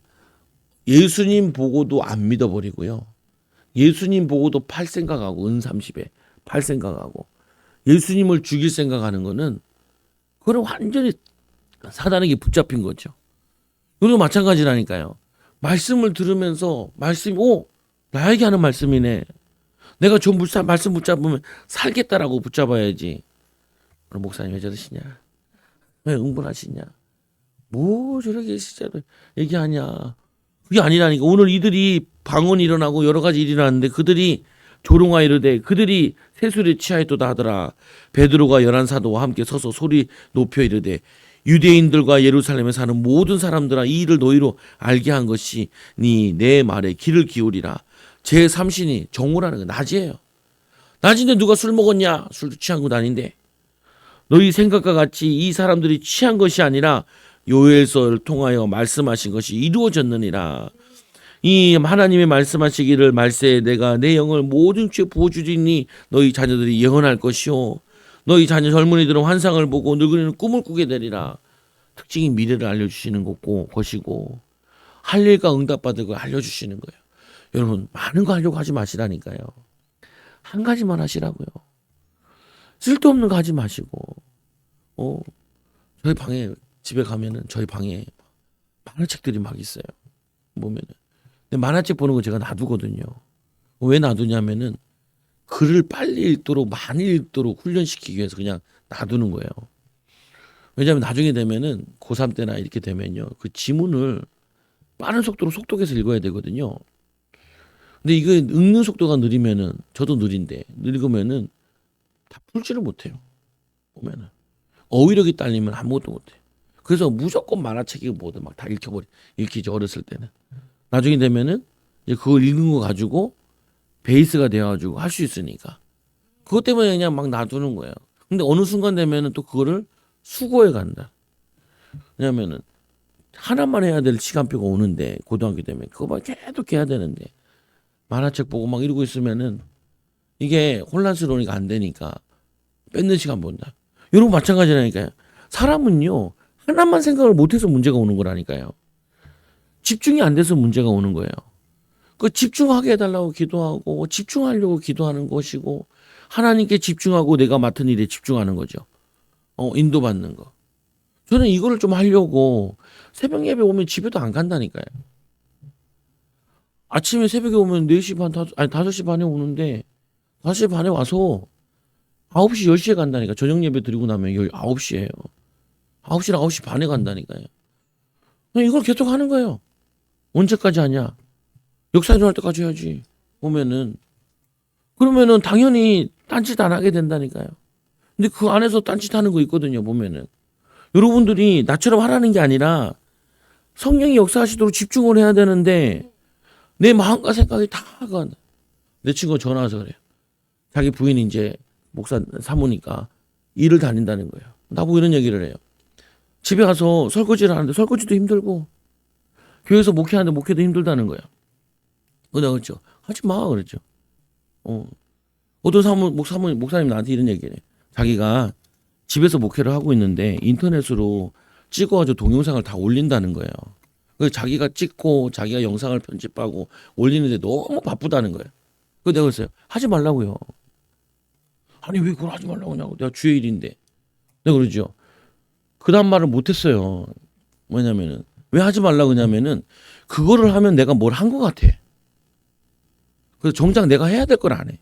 예수님 보고도 안 믿어버리고요. 예수님 보고도 팔 생각하고 은30에 팔 생각하고 예수님을 죽일 생각하는 거는 그건 완전히 사단에게 붙잡힌 거죠. 이거 마찬가지라니까요. 말씀을 들으면서 말씀이 나에게 하는 말씀이네. 내가 좀 말씀 붙잡으면 살겠다라고 붙잡아야지. 오늘 목사님 왜 저러시냐? 왜 응분하시냐? 뭐 저렇게 진짜로 얘기하냐? 그게 아니라니까. 오늘 이들이 방언이 일어나고 여러 가지 일이 일어났는데 그들이 조롱하여 이르되 그들이 세술에 취하였도다 하더라. 베드로가 11사도와 함께 서서 소리 높여 이르되 유대인들과 예루살렘에 사는 모든 사람들아 이 일을 너희로 알게 한 것이 내 말에 귀를 기울이라. 제 삼신이 정오라는 거 낮이에요. 낮인데 누가 술 먹었냐? 술도 취한 건 아닌데. 너희 생각과 같이 이 사람들이 취한 것이 아니라 요엘서를 통하여 말씀하신 것이 이루어졌느니라. 이 하나님의 말씀하시기를 말세에 내가 내 영을 모든 죄 부어주리니 너희 자녀들이 예언할 것이요 너희 자녀 젊은이들은 환상을 보고 늙은이는 꿈을 꾸게 되리라. 특징이 미래를 알려주시는 것이고 할 일과 응답받을 걸 알려주시는 거예요. 여러분 많은 거 하려고 하지 마시라니까요. 한 가지만 하시라고요. 쓸데없는 거 하지 마시고 저희 방에 집에 가면은 저희 방에 만화책들이 막 있어요. 보면은 근데 만화책 보는 거 제가 놔두거든요. 왜 놔두냐면은 글을 빨리 읽도록 많이 읽도록 훈련시키기 위해서 그냥 놔두는 거예요. 왜냐하면 나중에 되면은 고3 때나 이렇게 되면요 그 지문을 빠른 속도로 속독해서 읽어야 되거든요. 근데 이거 읽는 속도가 느리면은 저도 느린데 읽으면은 다 풀지를 못해요. 보면은 어휘력이 딸리면 아무것도 못해. 그래서 무조건 만화책이 뭐든 막 다 읽히죠. 어렸을 때는. 나중에 되면은 이제 그걸 읽은 거 가지고 베이스가 되어가지고 할 수 있으니까 그것 때문에 그냥 막 놔두는 거예요. 근데 어느 순간 되면은 또 그거를 수고해 간다. 왜냐면은 하나만 해야 될 시간표가 오는데 고등학교 되면 그거만 계속 해야 되는데 만화책 보고 막 이러고 있으면은 이게 혼란스러우니까 안 되니까 뺏는 시간 본다. 여러분 마찬가지라니까요. 사람은요 하나만 생각을 못해서 문제가 오는 거라니까요. 집중이 안 돼서 문제가 오는 거예요. 그 집중하게 해달라고 기도하고 집중하려고 기도하는 것이고 하나님께 집중하고 내가 맡은 일에 집중하는 거죠. 인도받는 거. 저는 이거를 좀 하려고 새벽 예배 오면 집에도 안 간다니까요. 아침에 새벽에 오면 4시 반, 5시 반에 오는데 5시 반에 와서 9시, 10시에 간다니까. 저녁 예배 드리고 나면 9시에요. 9시랑 9시 반에 간다니까요. 이걸 계속 하는 거예요. 언제까지 하냐? 역사 일어날 때까지 해야지. 보면은. 그러면은 당연히 딴짓 안 하게 된다니까요. 근데 그 안에서 딴짓 하는 거 있거든요, 보면은. 여러분들이 나처럼 하라는 게 아니라 성령이 역사하시도록 집중을 해야 되는데 내 마음과 생각이 다 내 친구가 전화 와서 그래요. 자기 부인이 이제 목사 사모니까 일을 다닌다는 거예요. 나보고 이런 얘기를 해요. 집에 가서 설거지를 하는데 설거지도 힘들고 교회에서 목회하는데 목회도 힘들다는 거예요. 내가 그랬죠. 하지 마 그랬죠. 어떤 목사님 나한테 이런 얘기를 해. 자기가 집에서 목회를 하고 있는데 인터넷으로 찍어가지고 동영상을 다 올린다는 거예요. 그래서 자기가 찍고 자기가 영상을 편집하고 올리는데 너무 바쁘다는 거예요. 그래서 내가 그랬어요. 하지 말라고요. 아니 왜 그걸 하지 말라고 하냐고. 내가 주의 일인데. 내가 그러죠. 그 다음 말을 못했어요. 뭐냐면은 왜 하지 말라고 하냐면은 그거를 하면 내가 뭘 한 것 같아. 그래서 정작 내가 해야 될 걸 안 해.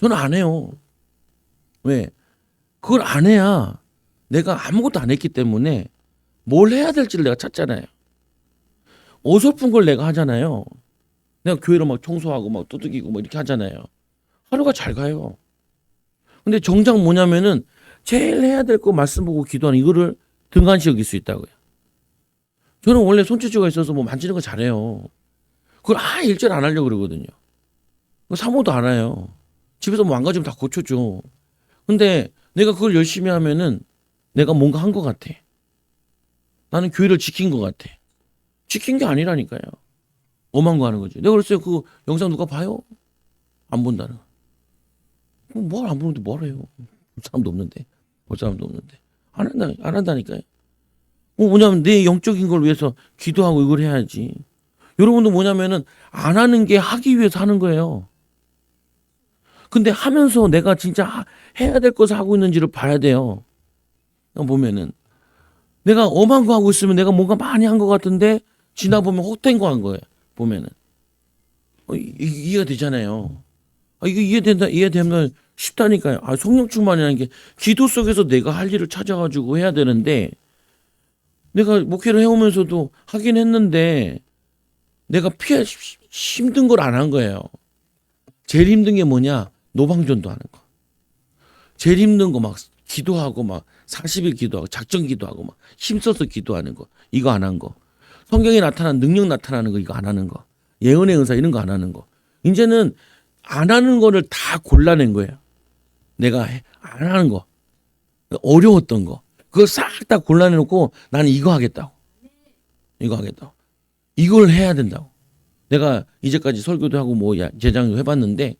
저는 안 해요. 왜? 그걸 안 해야 내가 아무것도 안 했기 때문에 뭘 해야 될지를 내가 찾잖아요. 어설픈 걸 내가 하잖아요. 내가 교회로 막 청소하고 막 두들기고 막 이렇게 하잖아요. 하루가 잘 가요. 근데 정작 뭐냐면은 제일 해야 될 거 말씀 보고 기도하는 이거를 등한시 여길 수 있다고요. 저는 원래 손재주가 있어서 뭐 만지는 거 잘해요. 그걸 일절 안 하려고 그러거든요. 사모도 안 해요. 집에서 뭐 망가지면 다 고쳐줘. 근데 내가 그걸 열심히 하면은 내가 뭔가 한 것 같아. 나는 교회를 지킨 것 같아. 지킨 게 아니라니까요. 엄한 거 하는 거지. 내가 그랬어요. 그 영상 누가 봐요? 안 본다는 거. 뭘 안 보는데 뭘 해요? 볼 사람도 없는데. 볼 사람도 없는데. 안 한다니까요. 뭐냐면 내 영적인 걸 위해서 기도하고 이걸 해야지. 여러분도 뭐냐면은 안 하는 게 하기 위해서 하는 거예요. 근데 하면서 내가 진짜 해야 될 것을 하고 있는지를 봐야 돼요. 보면은 내가 엄한 거 하고 있으면 내가 뭔가 많이 한 것 같은데 지나보면 헛된 거 한 거예요. 보면은 이해가 되잖아요. 이거 이해되면 쉽다니까요. 성령 충만이라는 게 기도 속에서 내가 할 일을 찾아가지고 해야 되는데 내가 목회를 해오면서도 하긴 했는데 내가 힘든 걸 안 한 거예요. 제일 힘든 게 뭐냐? 노방전도 하는 거. 제일 힘든 거 막 기도하고 막 40일 기도하고 작전 기도하고 막 힘써서 기도하는 거. 이거 안 한 거. 성경에 나타난 능력 나타나는 거 이거 안 하는 거. 예언의 은사 이런 거 안 하는 거. 이제는 안 하는 거를 다 골라낸 거예요. 내가 안 하는 거. 어려웠던 거. 그걸 싹 다 골라내놓고 나는 이거 하겠다고. 이거 하겠다고. 이걸 해야 된다고. 내가 이제까지 설교도 하고 뭐 제장도 해봤는데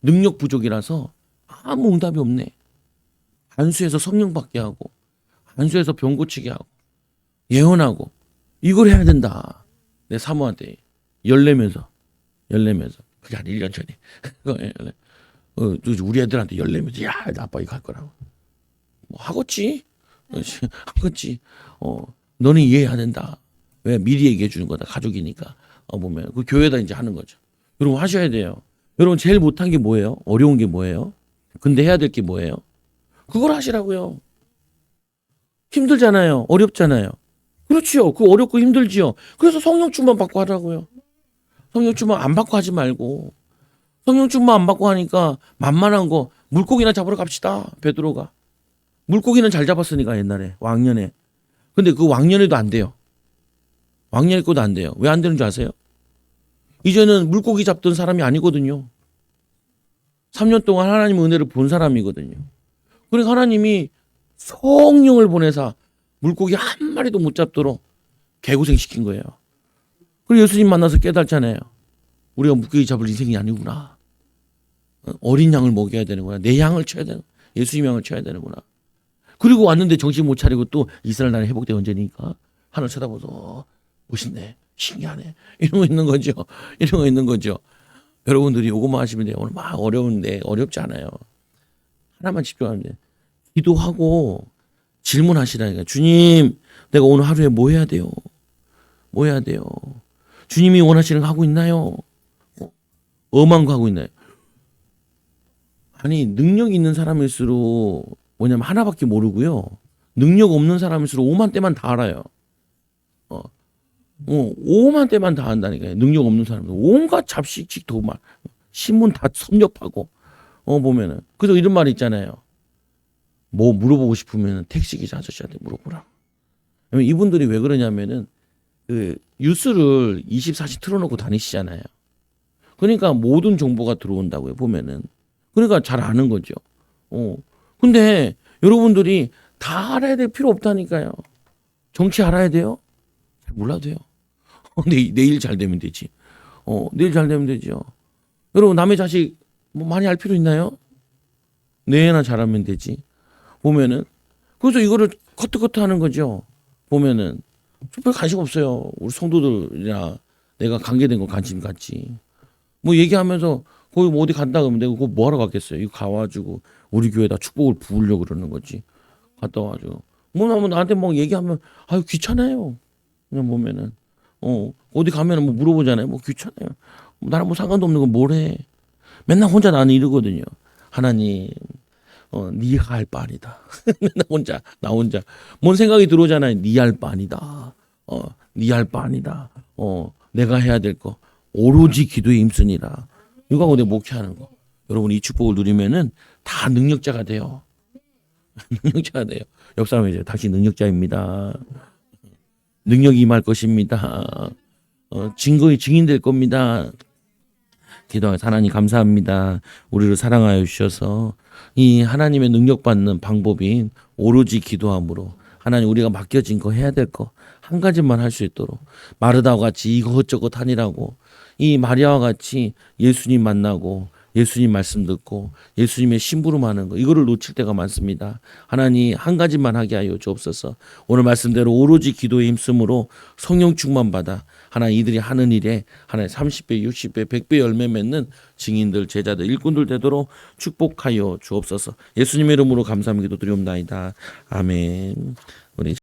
능력 부족이라서 아무 응답이 없네. 안수해서 성령 받게 하고 안수해서 병 고치게 하고 예언하고 이걸 해야 된다. 내 사모한테 열내면서 그게 한 1년 전에 우리 애들한테 열내면서 야 아빠 이거 할 거라고 뭐 하겠지 하겠지 너는 이해해야 된다. 왜 미리 얘기해 주는 거다. 가족이니까 보면 그 교회에다 이제 하는 거죠. 여러분 하셔야 돼요. 여러분 제일 못한 게 뭐예요? 어려운 게 뭐예요? 근데 해야 될 게 뭐예요? 그걸 하시라고요. 힘들잖아요. 어렵잖아요. 그렇지요. 그 어렵고 힘들지요. 그래서 성령 충만 받고 하라고요. 성령 충만 안 받고 하지 말고 성령 충만 안 받고 하니까 만만한 거 물고기나 잡으러 갑시다. 베드로가 물고기는 잘 잡았으니까 옛날에 왕년에. 근데 그 왕년에도 안 돼요. 왕년에 것도 안 돼요. 왜 안 되는 줄 아세요? 이제는 물고기 잡던 사람이 아니거든요. 3년 동안 하나님의 은혜를 본 사람이거든요. 그러니까 하나님이 성령을 보내사 물고기 한 마리도 못 잡도록 개고생 시킨 거예요. 그리고 예수님 만나서 깨달잖아요. 우리가 물고기 잡을 인생이 아니구나. 어린 양을 먹여야 되는구나. 내 양을 쳐야 되는 예수님 양을 쳐야 되는구나. 그리고 왔는데 정신 못 차리고 또 이스라엘 나라 회복돼 언제니까 하늘 쳐다보고 멋있네, 신기하네, 이런 거 있는 거죠. 이런 거 있는 거죠. 여러분들이 요것만 하시면 돼요. 오늘 막 어려운데 어렵지 않아요. 하나만 집중하면 돼요. 기도하고 질문하시라니까. 주님, 내가 오늘 하루에 뭐 해야 돼요? 뭐 해야 돼요? 주님이 원하시는 거 하고 있나요? 엄한 거 하고 있나요? 아니, 능력 있는 사람일수록 뭐냐면 하나밖에 모르고요. 능력 없는 사람일수록 오만 때만 다 알아요. 오만 때만 다 안다니까요. 능력 없는 사람들 온갖 잡식식 도말 신문 다 섭렵하고 보면은 그래서 이런 말 있잖아요. 뭐 물어보고 싶으면 택시기사 아저씨한테 물어보라. 이분들이 왜 그러냐면은 그 뉴스를 24시 틀어놓고 다니시잖아요. 그러니까 모든 정보가 들어온다고요. 보면은 그러니까 잘 아는 거죠. 근데 여러분들이 다 알아야 될 필요 없다니까요. 정치 알아야 돼요? 잘 몰라도 돼요. 내일 잘 되면 되지. 내일 잘 되면 되죠. 여러분 남의 자식 뭐 많이 알 필요 있나요? 내나 잘하면 되지. 보면은 그래서 이거를 커트커트 하는 거죠. 보면은 별 관심 없어요. 우리 성도들이나 내가 관계된 거 관심 갖지. 뭐 얘기하면서 거기 뭐 어디 간다 그러면 내가 그거 뭐 하러 갔겠어요. 이거 가가지고 우리 교회에다 축복을 부으려고 그러는 거지. 갔다 와가지고 뭐 나한테 뭐 얘기하면 아유 귀찮아요. 그냥 보면은 어디 가면은 뭐 물어보잖아요. 뭐 귀찮아요. 나랑 뭐 상관도 없는 건 뭘 해. 맨날 혼자 나는 이러거든요. 하나님, 네가 할 바 아니다. 맨날 나 혼자. 뭔 생각이 들어오잖아요. 네 할 바 아니다. 네 할 바 아니다. 내가 해야 될 거. 오로지 기도에 힘쓰니라. 이거 하고 내가 목회하는 거. 여러분 이 축복을 누리면은 다 능력자가 돼요. 능력자가 돼요. 옆 사람이 이제 당신 능력자입니다. 능력이 임할 것입니다. 증거의 증인될 겁니다. 기도하면서 하나님 감사합니다. 우리를 사랑하여 주셔서 이 하나님의 능력 받는 방법인 오로지 기도함으로 하나님 우리가 맡겨진 거 해야 될 거 한 가지만 할 수 있도록 마르다와 같이 이것저것 하니라고 이 마리아와 같이 예수님 만나고 예수님 말씀 듣고 예수님의 심부름하는 거 이거를 놓칠 때가 많습니다. 하나님 한 가지만 하게 하여 주옵소서. 오늘 말씀대로 오로지 기도에 힘쓰므로 성령 충만 받아 하나님 이들이 하는 일에 하나님 30배 60배 100배 열매 맺는 증인들 제자들 일꾼들 되도록 축복하여 주옵소서. 예수님의 이름으로 감사함 기도드리옵나이다. 아멘. 우리